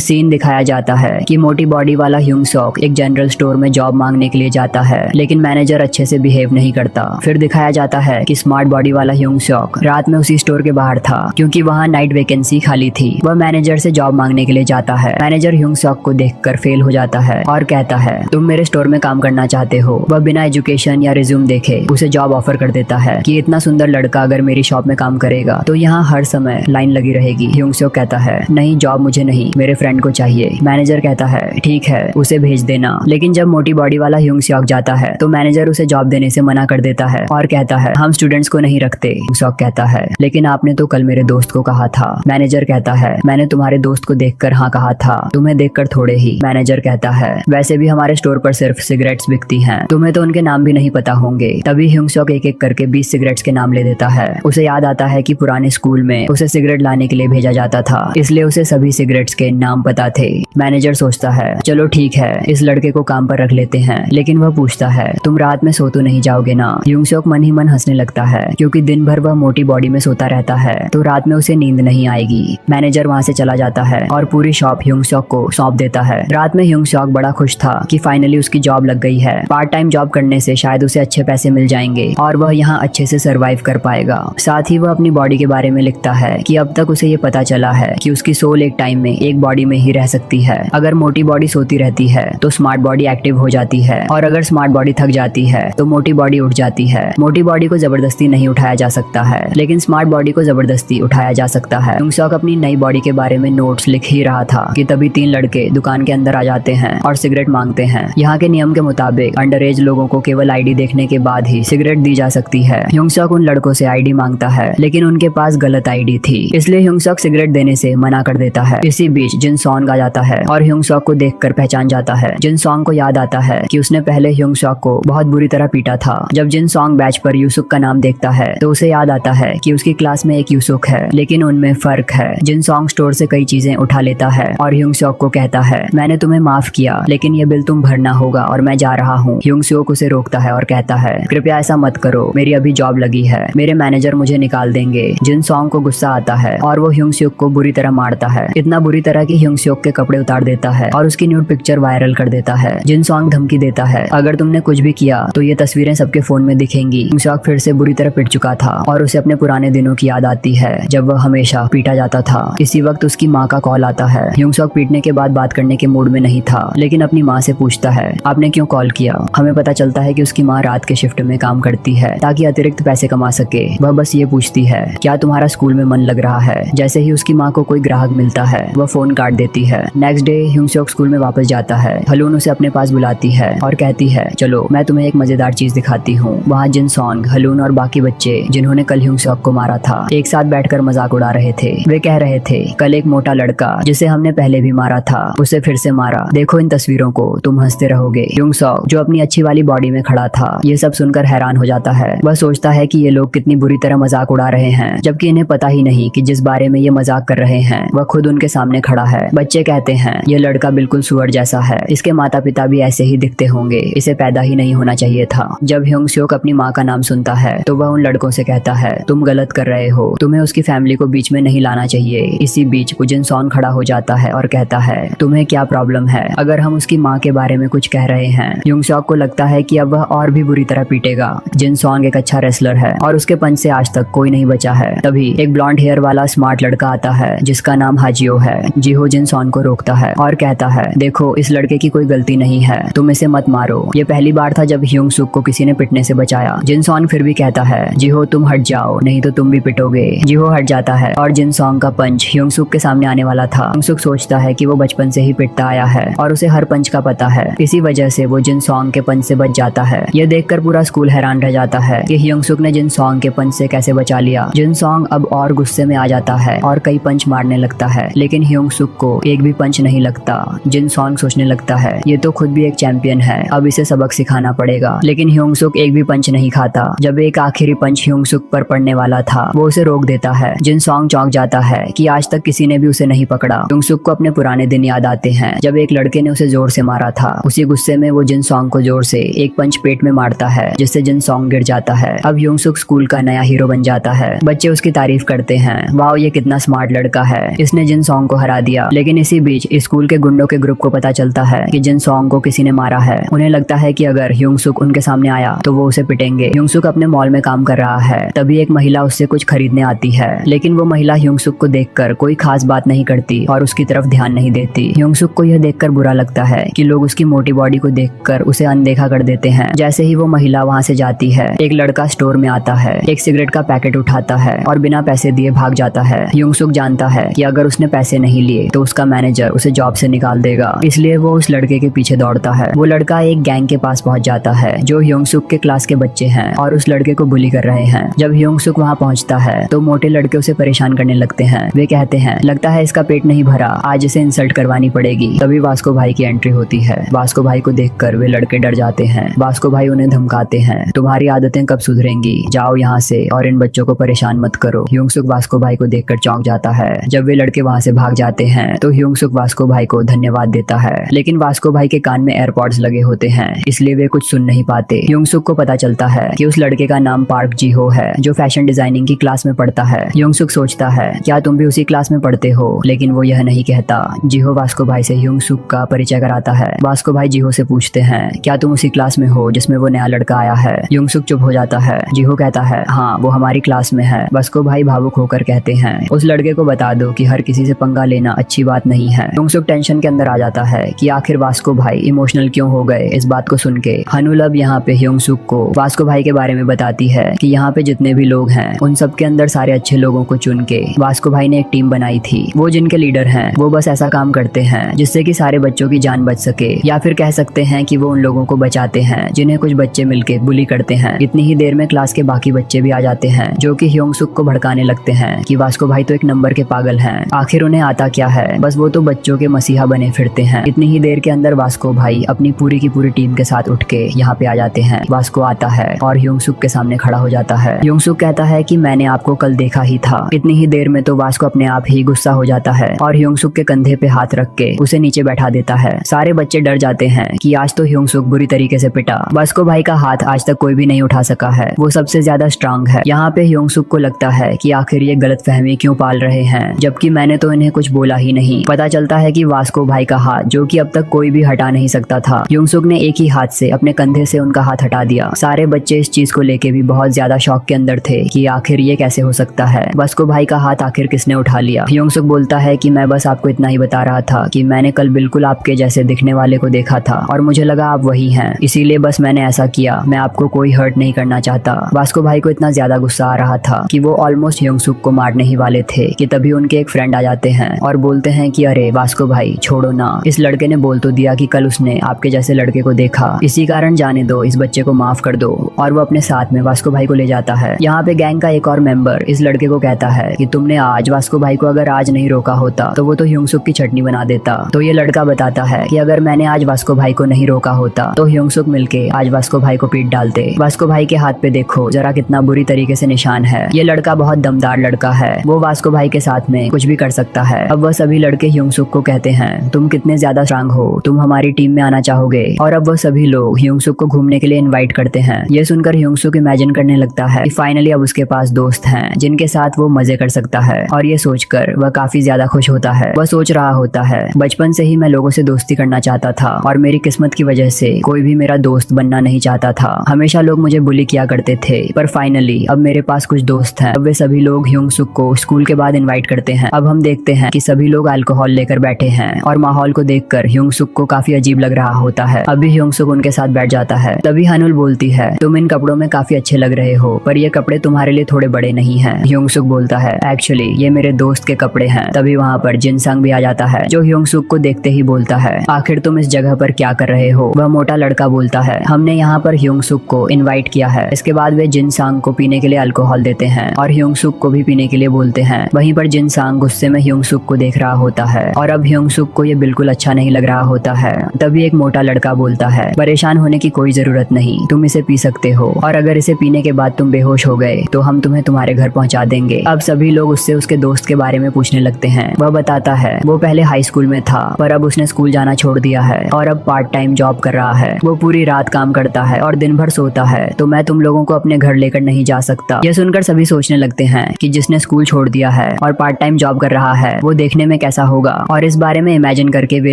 सीन दिखाया जाता है कि मोटी बॉडी वाला ह्यूंग सॉक एक जनरल स्टोर में जॉब मांगने के लिए जाता है, लेकिन मैनेजर अच्छे से बिहेव नहीं करता। फिर दिखाया जाता है कि स्मार्ट बॉडी वाला ह्यूंग सॉक रात में उसी स्टोर के बाहर था क्योंकि वहाँ नाइट वैकेंसी खाली थी। वह मैनेजर से जॉब मांगने के लिए जाता है। मैनेजर ह्यूंग सॉक को देखकर फेल हो जाता है और कहता है तुम मेरे स्टोर में काम करना चाहते हो। वह बिना एजुकेशन या रिज्यूम देखे उसे जॉब ऑफर कर देता है कि इतना सुंदर लड़का अगर मेरी शॉप में काम करेगा तो यहाँ हर समय लाइन लगी रहेगी। ह्यूंग सॉक कहता है नहीं, जॉब मुझे नहीं, मेरे फ्रेंड को चाहिए। मैनेजर कहता है ठीक है, उसे भेज देना। लेकिन जब मोटी बॉडी वाला ह्यूंग सॉक जाता है तो मैनेजर उसे जॉब देने से मना कर देता है और कहता है हम स्टूडेंट्स को नहीं रखते। ह्यूंग सॉक कहता है लेकिन आपने तो कल मेरे दोस्त को कहा था। मैनेजर कहता है मैंने तुम्हारे दोस्त को देखकर हाँ कहा था, तुम्हें देखकर थोड़े ही। मैनेजर कहता है वैसे भी हमारे स्टोर पर सिर्फ सिगरेट्स बिकती हैं, तुम्हें तो उनके नाम भी नहीं पता होंगे। तभी ह्यूंग सॉक एक एक करके 20 सिगरेट्स के नाम ले देता है। उसे याद आता है कि पुराने स्कूल में उसे सिगरेट लाने के लिए भेजा जाता था, इसलिए उसे सभी सिगरेट्स के नाम पता थे। मैनेजर सोचता है चलो ठीक है, इस लड़के को काम पर रख लेते हैं, लेकिन वह पूछता है तुम रात में सो तो नहीं जाओगे ना। ह्यूंग सॉक मन ही मन हंसने लगता है क्योंकि दिन भर वह मोटी बॉडी में सोता रहता है तो रात में उसे नींद नहीं आएगी। मैनेजर वहाँ से चला जाता है और पूरी शॉप ह्यूंग सॉक को सौंप देता है। रात में ह्यूंग सॉक बड़ा खुश था कि फाइनली उसकी जॉब लग गई है। पार्ट टाइम जॉब करने से शायद उसे अच्छे पैसे मिल जाएंगे और वह यहाँ अच्छे से सरवाइव कर पाएगा। साथ ही वह अपनी बॉडी के बारे में लिखता है कि अब तक उसे ये पता चला है कि उसकी सोल एक टाइम में एक बॉडी में ही रह सकती है। अगर मोटी बॉडी सोती रहती है तो स्मार्ट बॉडी एक्टिव हो जाती है और अगर स्मार्ट बॉडी थक जाती है तो मोटी बॉडी उठ जाती है। मोटी बॉडी को जबरदस्ती नहीं उठाया जा सकता है, लेकिन स्मार्ट बॉडी को जबरदस्ती उठाया जा सकता है। ह्यूंग सॉक अपनी नई बॉडी के बारे में नोट्स लिख ही रहा था कि तभी 3 लड़के दुकान के अंदर आ जाते हैं और सिगरेट मांगते हैं। यहाँ के नियम के मुताबिक अंडर एज लोगों को केवल आईडी देखने के बाद ही सिगरेट दी जा सकती है। ह्यूंग सॉक उन लड़कों से आईडी मांगता है, लेकिन उनके पास गलत आईडी थी, इसलिए ह्यूंग सॉक सिगरेट देने से मना कर देता है। इसी बीच जिन सॉन्ग आ जाता है और ह्यूंग सॉक को देखकर पहचान जाता है। जिन सॉन्ग को याद आता है कि उसने पहले ह्यूंग सॉक को बहुत बुरी तरह पीटा था। जब जिन सॉन्ग बैच पर यूसुफ का नाम देखता है तो उसे याद आता है कि उसकी क्लास में एक यूसुफ है, लेकिन उनमें फर्क है। जिन सॉन्ग स्टोर से कई चीजें उठा लेता है और ह्यूंग सॉक को कहता है मैंने तुम्हें माफ किया, लेकिन ये बिल तुम भरना होगा और मैं जा रहा हूँ। ह्यूंग सॉक उसे रोकता है और कहता है कृपया ऐसा मत करो, मेरी अभी जॉब लगी है, मेरे मैनेजर मुझे निकाल देंगे। जिन सॉन्ग को गुस्सा आता है और वो ह्यूंग सॉक को बुरी तरह मारता है, इतना बुरी तरह कि ह्यूंग सॉक के कपड़े उतार देता है और उसकी न्यूड पिक्चर वायरल कर देता है। जिन सॉन्ग धमकी देता है अगर तुमने कुछ भी किया तो ये तस्वीरें सबके फोन में दिखेंगी। ह्यूंग सॉक फिर से बुरी तरह पिट चुका था और उसे अपने पुराने दिनों की याद आती है जब वह हमेशा पीटा जाता था। इसी वक्त उसकी माँ का कॉल आता है। ह्यूंग सॉक पीटने के बाद बात करने के मूड में नहीं था, लेकिन अपनी माँ से पूछता है आपने क्यों कॉल किया। हमें पता चलता है कि उसकी माँ रात के शिफ्ट में काम करती है ताकि अतिरिक्त पैसे कमा सके। वह बस ये पूछती है क्या तुम्हारा स्कूल में मन लग रहा है। जैसे ही उसकी माँ को कोई ग्राहक मिलता है वह फोन काट देती है। नेक्स्ट डे ह्यूंग सॉक स्कूल में वापस जाता है। हलून उसे अपने पास बुलाती है और कहती है चलो मैं तुम्हें एक मजेदार चीज दिखाती हूँ। वहाँ जिन सॉन्ग, हलून और बाकी बच्चे जिन्होंने कल ह्यूंग सॉक को मारा था एक साथ बैठकर मजाक उड़ा रहे थे। वे कह रहे थे कल एक मोटा लड़का जिसे हमने पहले भी मारा था उसे फिर से मारा, देखो इन तस्वीरों को, तुम हंसते रहोगे। ह्यूंग सॉक जो अपनी अच्छी वाली बॉडी में खड़ा था ये सब सुनकर हैरान हो जाता है। वह सोचता है कि ये लोग कितनी बुरी तरह मजाक उड़ा रहे हैं, जबकि इन्हें पता ही नहीं कि जिस बारे में ये मजाक कर रहे हैं वह खुद उनके सामने खड़ा है। बच्चे कहते हैं ये लड़का बिल्कुल सुअर जैसा है, इसके माता पिता भी ऐसे ही दिखते होंगे, इसे पैदा ही नहीं होना चाहिए था। जब ह्यूंग सॉक अपनी माँ का नाम सुनता है तो वह उन लड़कों से कहता है तुम गलत कर रहे हो, तुम्हें उसकी फैमिली को बीच में नहीं लाना चाहिए। इसी बीच जिन सॉन्ग खड़ा हो जाता है और कहता है तुम्हें क्या प्रॉब्लम है अगर हम उसकी माँ के बारे में कुछ कह रहे हैं। ह्यूंग सॉक को लगता है कि अब वह और भी बुरी तरह पीटेगा। जिन सॉन्ग एक अच्छा रेसलर है और उसके पंच से आज तक कोई नहीं बचा है। तभी एक ब्लॉन्ड हेयर वाला स्मार्ट लड़का आता है जिसका नाम हाजियो है। जीहो जिन सॉन्ग को रोकता है और कहता है देखो इस लड़के की कोई गलती नहीं है, तुम इसे मत मारो। ये पहली बार था जब ह्यूंग सॉक को किसी ने पिटने से बचाया। जिन सॉन्ग फिर भी कहता है जीहो तुम हट जाओ नहीं तो तुम भी पिटोगे। जीहो हट जाता है और जिन सॉन्ग का पंच ह्यूंग सॉक के सामने आने वाला था। ह्यूंग सॉक सोचता है कि वो बचपन से ही पिटता आया है और उसे हर पंच का पता है, इसी वजह से वो जिन सॉन्ग के पंच से बच जाता है। यह देखकर पूरा स्कूल हैरान रह जाता है कि ह्यूंग सॉक ने जिन सॉन्ग के पंच से कैसे बचा लिया। जिन सॉन्ग अब और गुस्से में आ जाता है और कई पंच मारने लगता है, लेकिन ह्यूंग सॉक को एक भी पंच नहीं लगता। जिन सॉन्ग सोचने लगता है ये तो खुद भी एक चैंपियन है, अब इसे सबक सिखाना पड़ेगा। लेकिन ह्यूंग सॉक एक भी पंच नहीं खाता। जब एक आखिरी पंच ह्यूंग सॉक पर पड़ने वाला था वो उसे रोक देता है। जिन सॉन्ग चौंक जाता है कि आज तक किसी ने भी उसे नहीं पकड़ा। ह्यूंग सॉक को अपने पुराने दिन याद आते हैं जब एक लड़के ने उसे जोर से मारा था। उसी गुस्से में वो जिन सॉन्ग को जोर से एक पंच पेट में मारता है जिससे जिन सॉन्ग गिर जाता है। अब ह्यूंग सॉक स्कूल का नया हीरो बन जाता है। बच्चे उसकी तारीफ करते हैं, वाओ ये कितना स्मार्ट लड़का है, इसने जिन सॉन्ग को हरा दिया। लेकिन इसी बीच स्कूल के गुंडों के ग्रुप को पता चलता है कि जिन सॉन्ग को किसी ने मारा है। उन्हें लगता है कि अगर ह्योंग सुक उनके सामने आया तो वो उसे पिटेंगे। ह्योंग सुक अपने मॉल में काम कर रहा है, तभी एक महिला उससे कुछ खरीदने आती है, लेकिन वो महिला ह्योंग सुक को देखकर कोई खास बात नहीं करती और उसकी तरफ ध्यान नहीं देती। ह्योंग सुक को यह देखकर बुरा लगता है कि लोग उसकी मोटी बॉडी को देखकर उसे अनदेखा कर देते हैं। जैसे ही वो महिला वहाँ से जाती है, एक लड़का स्टोर में आता है, एक सिगरेट का पैकेट उठाता है और बिना पैसे दिए भाग जाता है। ह्योंग सुक जानता है कि अगर उसने पैसे नहीं लिए तो उसका मैनेजर उसे जॉब से निकाल देगा, इसलिए वो उस लड़के के पीछे दौड़ता है। वो लड़का एक गैंग के पास पहुंच जाता है जो ह्योंग सुक के क्लास के बच्चे हैं और उस लड़के को बुली कर रहे हैं। जब ह्योंग सुक वहाँ पहुंचता है तो मोटे लड़के उसे परेशान करने लगते हैं। वे कहते हैं लगता है इसका पेट नहीं भरा, आज इसे इंसल्ट करवानी पड़ेगी। तभी वास्को भाई की एंट्री होती है। वास्को भाई को देखकर वे लड़के डर जाते हैं। वास्को भाई उन्हें धमकाते हैं, तुम्हारी आदतें कब सुधरेंगी, जाओ यहाँ से और इन बच्चों को परेशान मत करो। ह्योंग सुक वास्को भाई को देखकर चौंक जाता है। जब वे लड़के वहाँ से भाग जाते हैं तो ह्योंग सुक वास्को भाई को धन्यवाद देता है, लेकिन वास्को भाई के कान में एयरपॉड्स लगे होते हैं, इसलिए वे कुछ सुन नहीं पाते। ह्योंग सुक को पता चलता है कि उस लड़के का नाम पार्क जी हो है जो फैशन डिजाइनिंग की क्लास में पढ़ता है। ह्योंग सुक सोचता है क्या तुम भी उसी क्लास में पढ़ते हो, लेकिन वो यह नहीं कहता। जीहो वास्को भाई से ह्योंग सुक का परिचय कराता है। वास्को भाई जीहो से पूछते हैं क्या तुम उसी क्लास में हो जिसमें वो नया लड़का आया है। ह्योंग सुक चुप हो जाता है। जीहो कहता है हाँ वो हमारी क्लास में है। वास्को भाई भावुक होकर कहते हैं उस लड़के को बता दो कि हर किसी से पंगा लेना अच्छी बात नहीं है। ह्योंग सुक टेंशन के अंदर आ जाता है कि आखिर वास्को भाई इमोशनल क्यों हो गए। इस बात को सुन के हनुल अब यहाँ पे ह्योंग सुक को वास्को भाई के बारे में बताती है कि यहाँ पे जितने भी लोग हैं उन सब के अंदर सारे अच्छे लोगों को चुन के वास्को भाई ने एक टीम बनाई थी। वो जिनके लीडर हैं वो बस ऐसा काम करते हैं जिससे कि सारे बच्चों की जान बच सके, या फिर कह सकते हैं कि वो उन लोगों को बचाते हैं जिन्हें कुछ बच्चे मिलके बुली करते हैं। इतनी ही देर में क्लास के बाकी बच्चे भी आ जाते हैं जो कि ह्योंग सुक को भड़काने लगते हैं कि वास्को भाई तो एक नंबर के पागल हैं, आखिर उन्हें आता क्या है, बस वो तो बच्चों के मसीहा बने फिरते हैं। इतनी ही देर के अंदर वास्को भाई अपनी पूरी की पूरी टीम के साथ उठ के यहाँ पे आ जाते हैं। वास्को आता है और ह्योंग सुक के सामने खड़ा हो जाता है। ह्योंग सुक कहता है कि मैंने आपको कल देखा ही था। इतनी ही देर में तो वास्को अपने आप ही गुस्सा हो जाता है और ह्योंग सुक के कंधे पे हाथ रख के उसे नीचे बैठा देता है। सारे बच्चे डर जाते हैं कि आज तो ह्योंग सुक बुरी तरीके से पिटा। वास्को भाई का हाथ आज तक कोई भी नहीं उठा सका है, वो सबसे ज्यादा स्ट्रांग है। यहाँ पे ह्योंग सुक को लगता है कि आखिर ये गलतफहमी क्यों पाल रहे हैं, जबकि मैंने तो इन्हें कुछ बोला ही नहीं। पता चलता है कि वास्को भाई का हाथ जो कि अब तक कोई भी हटा नहीं सकता था, ह्योंग सुक ने एक ही हाथ से अपने कंधे से उनका हाथ हटा दिया। सारे बच्चे इस चीज को लेके भी बहुत ज्यादा शॉक के अंदर थे कि आखिर ये कैसे हो सकता है, वास्को भाई का हाथ आखिर किसने उठा लिया। ह्योंग सुक बोलता है कि मैं बस आपको इतना ही बता रहा था कि मैंने कल बिल्कुल आपके जैसे दिखने वाले को देखा था और मुझे लगा आप वही हैं, इसीलिए बस मैंने ऐसा किया। मैं आपको कोई हर्ट नहीं करना चाहता। वास्को भाई को इतना ज्यादा गुस्सा आ रहा था कि वो ऑलमोस्ट ह्योंग सुक को मारने ही वाले थे कि तभी उनके एक फ्रेंड आ जाते हैं और बोलते हैं कि अरे वास्को भाई छोड़ो ना, इस लड़के ने बोल तो दिया कि कल उसने आपके जैसे लड़के को देखा, इसी कारण जाने दो, इस बच्चे को माफ कर दो। और वो अपने साथ में वास्को भाई को ले जाता है। यहाँ पे गैंग का एक और मेंबर इस लड़के को कहता है कि तुमने आज वास्को भाई को अगर आज नहीं रोका होता तो वो तो ह्योंग सुक की चटनी बना देता। तो ये लड़का बताता है कि अगर मैंने आज वास्को भाई को नहीं रोका होता तो ह्योंग सुक मिलके आज वास्को भाई को पीट डालते। वास्को भाई के हाथ पे देखो जरा कितना बुरी तरीके से निशान है। ये लड़का बहुत दमदार लड़का है, वो वास्को भाई के साथ में कुछ भी कर सकता है। अब वह सभी लड़के ह्योंग सुक को कहते हैं तुम कितने ज्यादा स्ट्रांग हो, तुम हमारी टीम में आना चाहोगे। और अब वह सभी लोग ह्योंग सुक को घूमने के लिए इनवाइट करते हैं। ये सुनकर ह्योंग सुक इमेजिन करने लगता है कि फाइनली अब उसके पास दोस्त हैं जिनके साथ वो मजे कर सकता है, और ये सोचकर वह काफी ज्यादा खुश होता है। वह सोच रहा होता है बचपन से ही मैं लोगों से दोस्ती करना चाहता था और मेरी किस्मत की वजह से कोई भी मेरा दोस्त बनना नहीं चाहता था। हमेशा लोग मुझे बुली किया करते थे, पर फाइनली अब मेरे पास कुछ दोस्त हैं। अब वे सभी लोग ह्योंग सुक को स्कूल के बाद इनवाइट करते हैं। अब हम देखते हैं कि सभी लोग अल्कोहल लेकर बैठे हैं और माहौल को देखकर ह्योंग सुक को काफी अजीब लग रहा होता है। अभी ह्योंग सुक उनके साथ बैठ जाता है। तभी हनुल बोलती है तुम इन कपड़ों में काफी अच्छे लग रहे हो, पर ये कपड़े तुम्हारे लिए थोड़े बड़े नहीं हैं। ह्योंग सुक बोलता है एक्चुअली ये मेरे दोस्त के कपड़े हैं। तभी वहाँ पर जिनसंग भी आ जाता है जो ह्योंग सुक को देखते ही बोलता है आखिर तुम इस जगह पर क्या कर रहे हो। वह मोटा लड़का बोलता है हमने यहाँ पर ह्योंग सुक को इनवाइट किया है। इसके बाद वे जिनसंग को पीने के लिए अल्कोहल देते हैं और ह्योंग सुक को भी पीने के लिए बोलते हैं। वहीं पर जिनसंग गुस्से में ह्योंग सुक को देख रहा होता है और अब ह्योंग सुक को ये बिल्कुल अच्छा नहीं लग रहा होता है। तभी एक मोटा लड़का बोलता है परेशान होने की कोई जरूरत नहीं, तुम इसे पी सकते हो और अगर इसे पीने के बाद तुम बेहोश हो गए तो हम तुम्हें तुम्हारे घर पहुंचा देंगे। अब सभी लोग उससे उसके दोस्त के बारे में पूछने लगते हैं। वह बताता है वो पहले हाई स्कूल में था पर अब उसने स्कूल जाना छोड़ दिया है और अब पार्ट टाइम जॉब कर रहा है। वो पूरी रात काम करता है और दिन भर सोता है, तो मैं तुम लोगों को अपने घर लेकर नहीं जा सकता। यह सुनकर सभी सोचने लगते हैं कि जिसने स्कूल छोड़ दिया है और पार्ट टाइम जॉब कर रहा है, वो देखने में कैसा होगा। और इस बारे में इमेजिन करके वे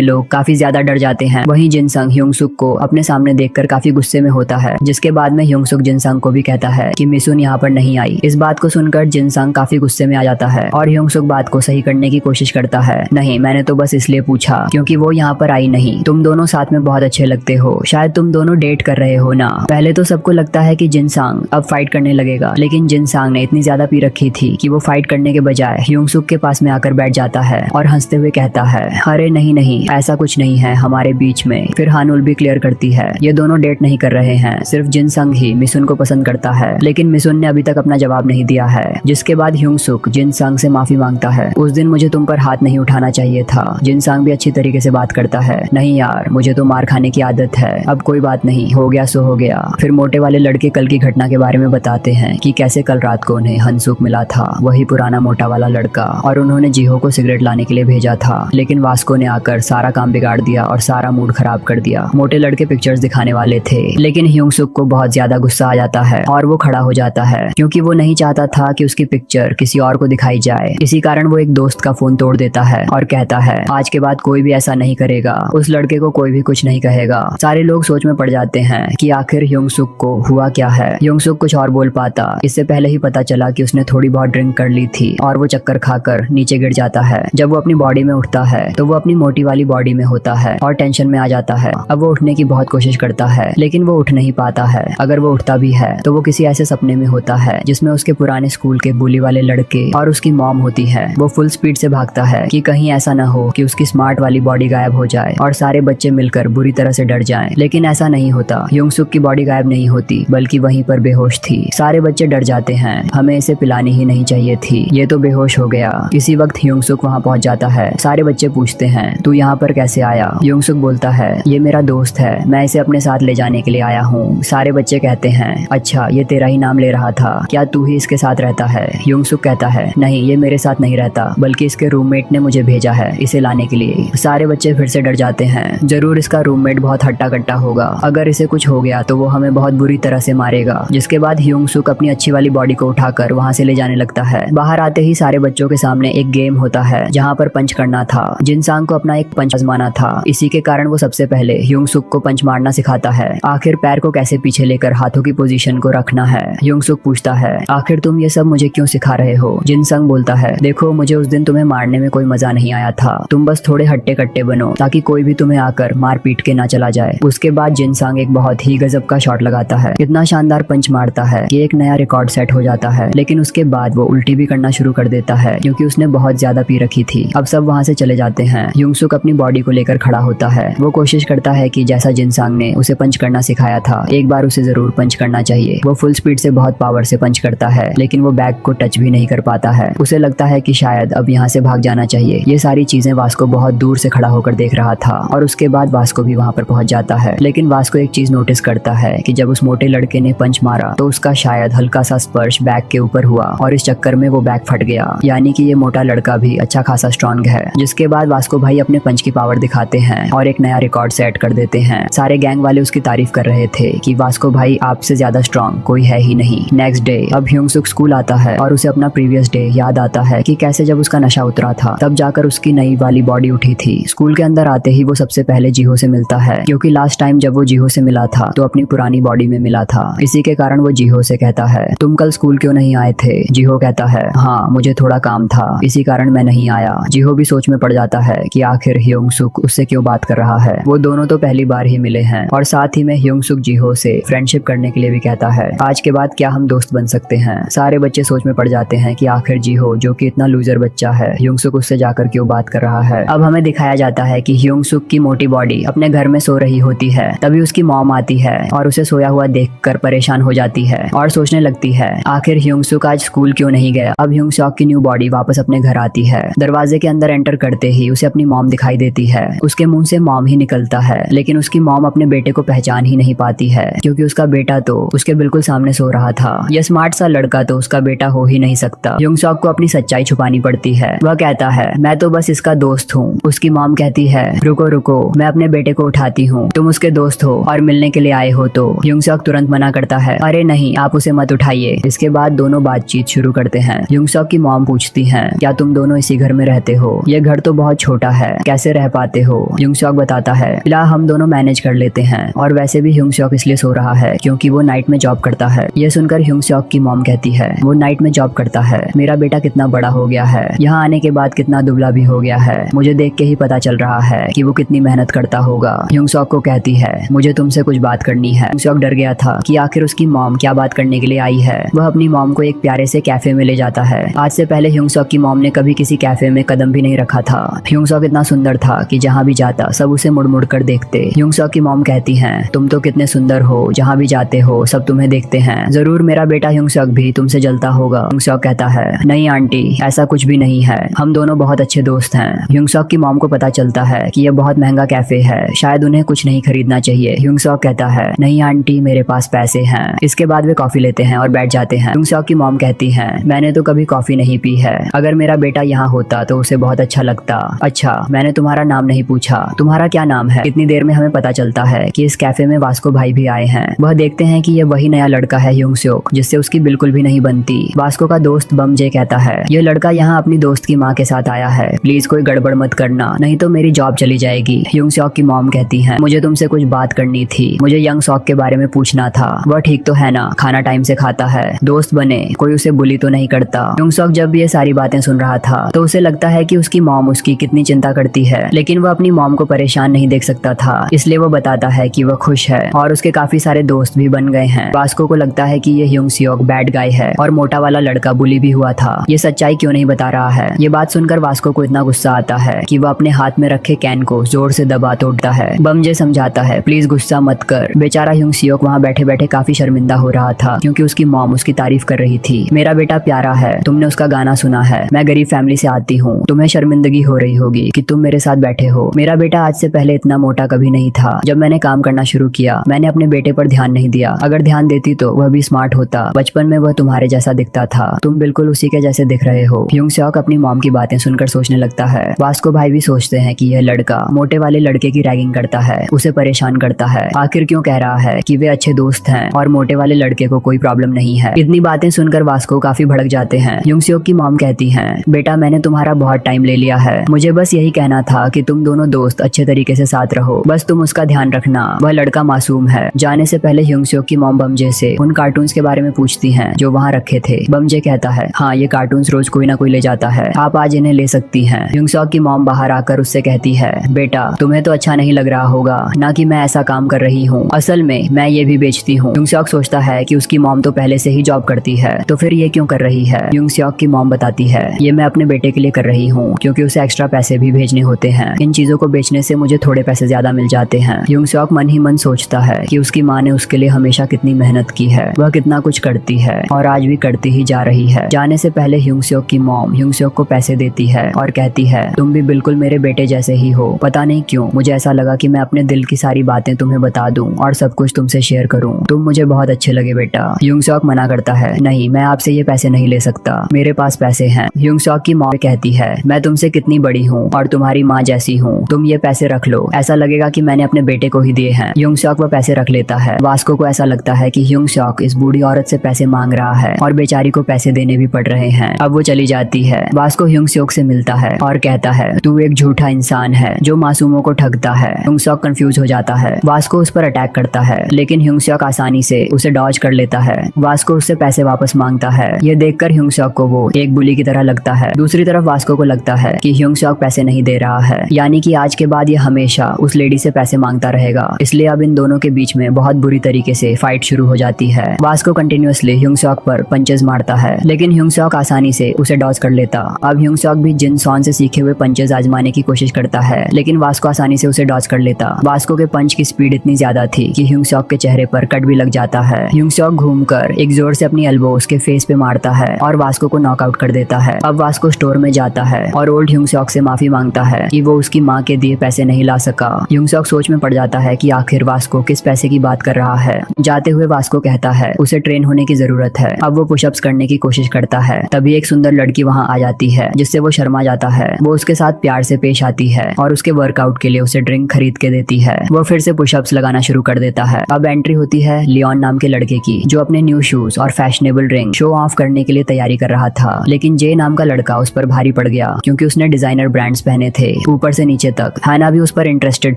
लोग काफी ज्यादा डर जाते हैं। वहीं जिनसंग ह्योंग-सुक को अपने सामने देखकर काफी गुस्से में होता है, जिसके बाद में ह्योंग-सुक जिनसंग को भी कहता है कि मिसुन यहाँ पर नहीं आई। इस बात को सुनकर जिनसंग काफी गुस्से में आ जाता है और ह्योंग-सुक बात को सही करने की कोशिश करता है। नहीं, मैंने तो बस इसलिए पूछा क्योंकि वो यहाँ पर आई नहीं। तुम दोनों साथ में बहुत अच्छे लगते हो, शायद तुम दोनों डेट कर रहे हो ना। पहले तो सबको लगता है कि जिनसंग अब फाइट करने लगेगा, लेकिन जिनसंग ने इतनी ज्यादा पी रखी थी कि वो फाइट करने के बजाय ह्योंग-सुक के पास में आकर बैठ जाता है और हंसते हुए कहता है, अरे नहीं नहीं, ऐसा कुछ नहीं है हमारे बीच में। फिर हानुल भी क्लियर करती है, ये दोनों डेट नहीं कर रहे हैं, सिर्फ जिनसंग ही मिसुन को पसंद करता है। लेकिन मिसुन ने अभी तक अपना जवाब नहीं दिया है। जिसके बाद ह्योंग-सुक जिनसंग से माफी मांगता है, उस दिन मुझे तुम पर हाथ नहीं उठाना चाहिए था। जिनसंग भी अच्छी तरीके से बात करता है, नहीं यार, मुझे तो मार खाने की आदत है, अब कोई बात नहीं, हो गया सो हो गया। फिर मोटे वाले लड़के कल की घटना के बारे में बताते हैं कि कैसे कल रात को उन्हें हनसुक मिला था, वही पुराना मोटा वाला लड़का, और उन्होंने जीहो को सिगरेट लाने के लिए भेजा था। लेकिन वास्को ने आकर सारा काम बिगाड़ दिया और सारा मूड खराब कर दिया। मोटे लड़के पिक्चर्स दिखाने वाले थे, लेकिन ह्योंग-सुक को बहुत ज्यादा गुस्सा आ जाता है और वो खड़ा हो जाता है क्योंकि वो नहीं चाहता था कि उसकी पिक्चर किसी और को दिखाई जाए। इसी कारण वो एक दोस्त का फोन तोड़ देता है और कहता है, आज के बाद कोई भी ऐसा नहीं करेगा, उस लड़के को कोई भी कुछ नहीं कहेगा। सारे लोग सोच में पड़ जाते हैं कि आखिर ह्योंग-सुक को हुआ क्या है। ह्योंग-सुक कुछ और बोल पाता, इससे पहले ही पता चला कि उसने थोड़ी बहुत ड्रिंक कर ली थी और वो चक्कर खाकर नीचे गिर जाता है। जब वो अपनी बॉडी में उठता है तो वो अपनी मोटी वाली बॉडी में होता है और टेंशन में आ जाता है। अब वो उठने की बहुत कोशिश करता है, लेकिन वो उठ नहीं पाता है। अगर वो उठता भी है तो वो किसी ऐसे सपने में होता है जिसमें उसके पुराने स्कूल के बुली वाले लड़के और उसकी मॉम होती है। वो फुल स्पीड से भागता है कि कहीं ऐसा न हो कि उसकी स्मार्ट वाली बॉडी गायब हो जाए और सारे बच्चे मिलकर बुरी तरह से डर जाएं। लेकिन ऐसा नहीं होता, ह्योंग-सुक की बॉडी गायब नहीं होती, बल्कि वहीं पर बेहोश थी। सारे बच्चे डर जाते हैं, हमें इसे पिलानी ही नहीं चाहिए थी, ये तो बेहोश हो गया। इसी वक्त ह्योंग-सुक वहाँ पहुँच जाता है। सारे बच्चे पूछते हैं, तू यहाँ पर कैसे आया? ह्योंग-सुक बोलता है, ये मेरा दोस्त है, मैं इसे अपने साथ ले जाने के लिए आया हूँ। सारे बच्चे कहते हैं, अच्छा, ये तेरा ही नाम ले रहा था, क्या तू ही इसके साथ रहता है? ह्योंग-सुक कहता है, नहीं, ये मेरे साथ नहीं रहता, बल्कि इसके रूममेट ने मुझे भेजा है इसे लाने के लिए। सारे बच्चे फिर से डर जाते हैं, जरूर इसका रूममेट बहुत हट्टा कट्टा होगा, अगर इसे कुछ हो गया तो वो हमें बहुत बुरी तरह से मारेगा। जिसके बाद ह्योंग-सुक अपनी अच्छी वाली बॉडी को उठाकर वहाँ से ले जाने लगता है। बाहर आते ही सारे बच्चों के सामने एक गेम होता है जहाँ पर पंच करना था। जिनसंग को अपना एक पंच आजमाना था, इसी के कारण वो सबसे पहले ह्योंग-सुक को पंच मारना सिखाता है। आखिर पैर को कैसे पीछे लेकर हाथों की पोजीशन को रखना है। ह्योंग-सुक पूछता है, आखिर तुम ये सब मुझे क्यों सिखा रहे हो? जिनसंग बोलता है, देखो, मुझे उस दिन तुम्हें मारने में कोई मजा नहीं आया था, तुम बस थोड़े हट्टे कट्टे बनो ताकि कोई भी तुम्हें आकर मार पीट के ना चला जाए। उसके बाद जिनसंग एक बहुत ही गजब का शॉट लगाता है, इतना शानदार पंच मारता है कि एक नया रिकॉर्ड सेट हो जाता है। लेकिन उसके बाद वो उल्टी भी करना शुरू कर देता है क्योंकि उसने बहुत ज्यादा पी रखी थी। अब सब वहाँ से चले जाते हैं। ह्योंग-सुक अपनी बॉडी को लेकर खड़ा होता है। वो कोशिश करता है कि जैसा जिनसंग ने उसे पंच करना सिखाया था, एक बार उसे जरूर पंच करना चाहिए। वो फुल स्पीड से बहुत पावर से पंच करता है, लेकिन वो बैग को टच भी नहीं कर पाता है। उसे लगता है कि शायद अब यहाँ से भाग जाना चाहिए। ये सारी चीजें वास्को बहुत दूर से खड़ा होकर देख रहा था और उसके बाद वास्को भी वहाँ पर पहुंच जाता है। लेकिन वास्को एक चीज नोटिस करता है कि जब उस मोटे लड़के ने पंच मारा तो उसका शायद हल्का सा स्पर्श बैग के ऊपर हुआ और इस चक्कर में वो बैग फट गया, यानी कि ये मोटा लड़का भी अच्छा खासा स्ट्रॉन्ग है। जिसके बाद वास्को भाई अपने पंच की पावर दिखाते हैं और एक नया रिकॉर्ड सेट कर देते हैं। सारे गैंग वाले उसकी तारीफ कर रहे थे कि वास्को भाई, आपसे ज्यादा स्ट्रॉन्ग कोई है ही नहीं। नेक्स्ट डे अब ह्योंग-सुक स्कूल आता है और उसे अपना प्रीवियस डे याद आता है कि कैसे जब उसका नशा उतरा था तब जाकर उसकी नई वाली बॉडी उठी थी। स्कूल के अंदर आते ही वो सबसे पहले जीहो से मिलता है, क्योंकि लास्ट टाइम जब वो जीहो से मिला था तो अपनी पुरानी बॉडी में मिला था। इसी के कारण वो जीहो से कहता है, तुम कल स्कूल क्यों नहीं आए थे? जीहो कहता है, हाँ, मुझे थोड़ा काम था, इसी कारण मैं नहीं आया। जीहो भी सोच में पड़ जाता है कि आखिर ह्योंग-सुक उससे क्यों बात कर रहा है। वो दोनों तो पहली बार ही मिले हैं और साथ ही में ह्योंग-सुक जीहो से फ्रेंडशिप करने के लिए भी कहता है, आज के बाद क्या हम दोस्त बन सकते हैं? सारे बच्चे सोच में पड़ जाते हैं कि आखिर जीहो, जो कि इतना लूजर बच्चा है, ह्योंग-सुक उससे जाकर क्यों बात कर रहा है। अब हमें दिखाया जाता है कि ह्योंग-सुक की मोटी बॉडी अपने घर में सो रही होती है। तभी उसकी मॉम आती है और उसे सोया हुआ देखकर परेशान हो जाती है और सोचने लगती है, आखिर ह्योंग-सुक आज स्कूल क्यों नहीं गया। अब ह्योंग-सुक की न्यू बॉडी वापस अपने घर आती है। दरवाजे के अंदर एंटर करते ही उसे अपनी मॉम दिखाई देती है। उसके मुंह से मॉम ही निकलता है, लेकिन उसकी मॉम अपने बेटे को पहचान ही नहीं पाती है क्योंकि उसका बेटा तो उसके बिल्कुल सामने सो रहा था। यह स्मार्ट सा लड़का तो उसका बेटा हो ही नहीं सकता। ह्योंग-सुक को अपनी सच्चाई छुपानी पड़ती है। वह कहता है, मैं तो बस इसका दोस्त हूँ। उसकी मॉम कहती है, रुको रुको, मैं अपने बेटे को उठाती हूँ, तुम उसके दोस्त हो और मिलने के लिए आए हो। तो ह्योंग-सुक तुरंत मना करता है, अरे नहीं, आप उसे मत उठाइए। इसके बाद दोनों बातचीत शुरू करते हैं। ह्योंग-सुक की मॉम पूछती हैं, क्या तुम दोनों इसी घर में रहते हो? ये घर तो बहुत छोटा है, कैसे रह पाते हो? ह्यूंग सॉक बताता है, फिलहाल हम दोनों मैनेज कर लेते हैं, और वैसे भी ह्यूंग सॉक इसलिए सो रहा है क्योंकि वो नाइट में जॉब करता है। ये सुनकर ह्यूंग सॉक की मॉम कहती है, वो नाइट में जॉब करता है, मेरा बेटा कितना बड़ा हो गया है, यहाँ आने के बाद कितना दुबला भी हो गया है, मुझे देख के ही पता चल रहा है कि वो कितनी मेहनत करता होगा। ह्यूंग सॉक को कहती है, मुझे तुमसे कुछ बात करनी है। ह्यूंग सॉक डर गया था कि आखिर उसकी मॉम क्या बात करने के लिए आई है। वह अपनी मॉम को एक प्यारे से कैफे में ले जाता है। आज से पहले ह्यूंग सॉक की मॉम ने कभी किसी कैफे में कदम भी नहीं रखा था। ह्यूंग सॉक इतना सुंदर था कि जहाँ भी जाता सब उसे मुड़ मुड़ कर देखते। ह्यूंग सॉक की मॉम कहती हैं, तुम तो कितने सुंदर हो, जहाँ भी जाते हो सब तुम्हें देखते हैं, जरूर मेरा बेटा ह्यूंग सॉक भी तुमसे जलता होगा। ह्यूंग सॉक कहता है, नहीं आंटी, ऐसा कुछ भी नहीं है, हम दोनों बहुत अच्छे दोस्त हैं। ह्यूंग सॉक की मॉम को पता चलता है कि यह बहुत महंगा कैफे है, शायद उन्हें कुछ नहीं खरीदना चाहिए। ह्यूंग सॉक कहता है, नहीं आंटी, मेरे पास पैसे हैं। इसके बाद वे कॉफी लेते हैं और बैठ जाते हैं। ह्यूंग सॉक की मॉम कहती है, मैंने तो कभी कॉफी नहीं पी है, अगर मेरा बेटा यहाँ होता तो उसे बहुत अच्छा लगता। अच्छा, मैंने तुम्हारा नाम नहीं पूछा, तुम्हारा क्या नाम है? इतनी देर में हमें पता चलता है कि इस कैफे में वास्को भाई भी आए हैं। वह देखते हैं कि यह वही नया लड़का है ह्यूंग सॉक, जिससे उसकी बिल्कुल भी नहीं बनती। वास्को का दोस्त बम जे कहता है, यह लड़का यहाँ अपनी दोस्त की माँ के साथ आया है, प्लीज कोई गड़बड़ मत करना, नहीं तो मेरी जॉब चली जाएगी। ह्यूंग सॉक की मॉम कहती है, मुझे तुमसे कुछ बात करनी थी, मुझे यंग सॉक के बारे में पूछना था। वह ठीक तो है ना, खाना टाइम से खाता है, दोस्त बने, कोई उसे बुली तो नहीं करता। ह्यूंग सॉक जब ये सारी बातें सुन रहा था तो उसे लगता है कि उसकी मॉम उसकी कितनी चिंता करती है, लेकिन वह अपनी मॉम को परेशान नहीं देख सकता था, इसलिए वो बताता है कि वह खुश है और उसके काफी सारे दोस्त भी बन गए हैं। वास्को को लगता है कि ये ह्यूंग सॉक बैड गाय है और मोटा वाला लड़का बुली भी हुआ था, ये सच्चाई क्यों नहीं बता रहा है। ये बात सुनकर वास्को को इतना गुस्सा आता है कि वह अपने हाथ में रखे कैन को जोर से दबा तोड़ता है। बम जे समझाता है, प्लीज गुस्सा मत कर। बेचारा ह्यूंग सॉक वहाँ बैठे बैठे काफी शर्मिंदा हो रहा था क्योंकि उसकी मॉम उसकी तारीफ कर रही थी। मेरा बेटा प्यारा है, तुमने उसका गाना सुना है, मैं गरीब फैमिली से आती हूँ, तुम्हें शर्मिंदगी हो रही होगी कि तुम मेरे साथ बैठे हो। मेरा बेटा आज से पहले इतना मोटा कभी नहीं था। जब मैंने काम करना शुरू किया मैंने अपने बेटे पर ध्यान नहीं दिया, अगर ध्यान देती तो वह भी स्मार्ट होता। बचपन में वह तुम्हारे जैसा दिखता था, तुम बिल्कुल उसी के जैसे दिख रहे हो। ह्यूंग सॉक अपनी मॉम की बातें सुनकर सोचने लगता है। वास्को भाई भी सोचते हैं कि यह लड़का मोटे वाले लड़के की रैगिंग करता है, उसे परेशान करता है, आखिर क्यों कह रहा है कि वे अच्छे दोस्त हैं और मोटे वाले लड़के को कोई प्रॉब्लम नहीं है। इतनी बातें सुनकर वास्को काफी भड़क जाते हैं। ह्यूंग सॉक की मॉम कहती हैं, बेटा मैंने तुम्हारा बहुत टाइम ले लिया है, मुझे बस यही कहना था कि तुम दोनों दोस्त अच्छे तरीके से साथ रहो, बस तुम उसका ध्यान रखना, वह लड़का मासूम है। जाने से पहले ह्यूंग सॉक की मॉम बम जे से उन कार्टून्स के बारे में पूछती हैं जो वहाँ रखे थे। बम जे कहता है, हाँ ये कार्टून्स रोज कोई ना कोई ले जाता है, आप आज इन्हें ले सकती हैं। ह्यूंग सॉक की मॉम बाहर आकर उससे कहती है, बेटा तुम्हें तो अच्छा नहीं लग रहा होगा ना कि मैं ऐसा काम कर रही हूँ, असल में मैं ये भी बेचती हूँ। ह्यूंग सॉक सोचता है कि उसकी मॉम तो पहले से ही जॉब करती है, तो फिर ये क्यों कर रही है। ह्यूंग सॉक की मॉम बताती है, ये मैं अपने बेटे के लिए कर रही हूँ क्योंकि उसे एक्स्ट्रा पैसे भी भेजने होते हैं, इन चीजों को बेचने से मुझे थोड़े पैसे ज्यादा मिल जाते हैं। ह्यूंग सॉक मन ही मन सोचता है कि उसकी माँ ने उसके लिए हमेशा कितनी मेहनत की है, वह कितना कुछ करती है और आज भी करती ही जा रही है। जाने से पहले ह्यूंग सॉक की मॉम ह्यूंग सॉक को पैसे देती है और कहती है, तुम भी बिल्कुल मेरे बेटे जैसे ही हो, पता नहीं क्यों मुझे ऐसा लगा कि मैं अपने दिल की सारी बातें तुम्हें बता दूं और सब कुछ तुमसे शेयर करूं, तुम मुझे बहुत अच्छे लगे बेटा। ह्यूंग सॉक मना करता है, नहीं मैं आपसे ये पैसे नहीं ले सकता, मेरे पास पैसे हैं। ह्यूंग सॉक की मॉम कहती है, मैं तुमसे कितनी बड़ी हूँ और तुम्हारी माँ जैसी हूँ, तुम ये पैसे रख लो, ऐसा लगेगा कि मैंने अपने बेटे को ही दिए हैं। ह्यूंग सॉक वो पैसे रख लेता है। वास्को को ऐसा लगता है कि ह्यूंग सॉक इस बूढ़ी औरत से पैसे मांग रहा है और बेचारी को पैसे देने भी पड़ रहे हैं। अब वो चली जाती है। वास्को ह्यूंग सॉक से मिलता है और कहता है, तू एक झूठा इंसान है जो मासूमों को ठगता है। ह्यूंग सॉक कंफ्यूज हो जाता है। वास्को उस पर अटैक करता है लेकिन ह्यूंग सॉक आसानी से उसे डॉज कर लेता है। वास्को उससे पैसे वापस मांगता है। ये देखकर ह्यूंग सॉक को वो एक बुली की तरह लगता है। दूसरी तरफ वास्को को लगता है कि ह्यूंग सॉक पैसे नहीं दे रहा है, यानी कि आज के बाद ये हमेशा उस लेडी से पैसे मांगता रहेगा, इसलिए अब इन दोनों के बीच में बहुत बुरी तरीके से फाइट शुरू हो जाती है। वास्को कंटिन्यूअसली ह्यूंग सॉक पर पंचेस मारता है लेकिन ह्यूंग सॉक आसानी से उसे डॉज कर लेता। अब ह्यूंग सॉक भी जिन सॉन से सीखे हुए पंचेस आजमाने की कोशिश करता है लेकिन वास्को आसानी से उसे डॉज कर लेता। वास्को के पंच की स्पीड इतनी ज्यादा थी कि ह्यूंग सॉक के चेहरे पर कट भी लग जाता है। ह्यूंग सॉक घूमकर एक जोर से अपनी एल्बो उसके फेस पे मारता है और वास्को को नॉकआउट कर देता है। अब वास्को स्टोर में जाता है और ओल्ड ह्यूंग सॉक से माफी मांगता है कि वो उसकी माँ के दिए पैसे नहीं ला सका। ह्यूंग सॉक सोच में पड़ जाता है कि आखिर वास्को किस पैसे की बात कर रहा है। जाते हुए वास्को कहता है उसे ट्रेन होने की जरूरत है। अब वो पुशअप्स करने की कोशिश करता है, तभी एक सुंदर लड़की वहाँ आ जाती है जिससे वो शर्मा जाता है। वो उसके साथ प्यार से पेश आती है और उसके वर्कआउट के लिए उसे ड्रिंक खरीद के देती है। वो फिर से पुशअप्स लगाना शुरू कर देता है। अब एंट्री होती है लियोन नाम के लड़के की जो अपने न्यू शूज और फैशनेबल रिंग शो ऑफ करने के लिए तैयारी कर रहा रहा था, लेकिन जे नाम का लड़का उस पर भारी पड़ गया क्योंकि उसने डिजाइनर ब्रांड्स पहने थे ऊपर से नीचे तक। हाना भी उस पर इंटरेस्टेड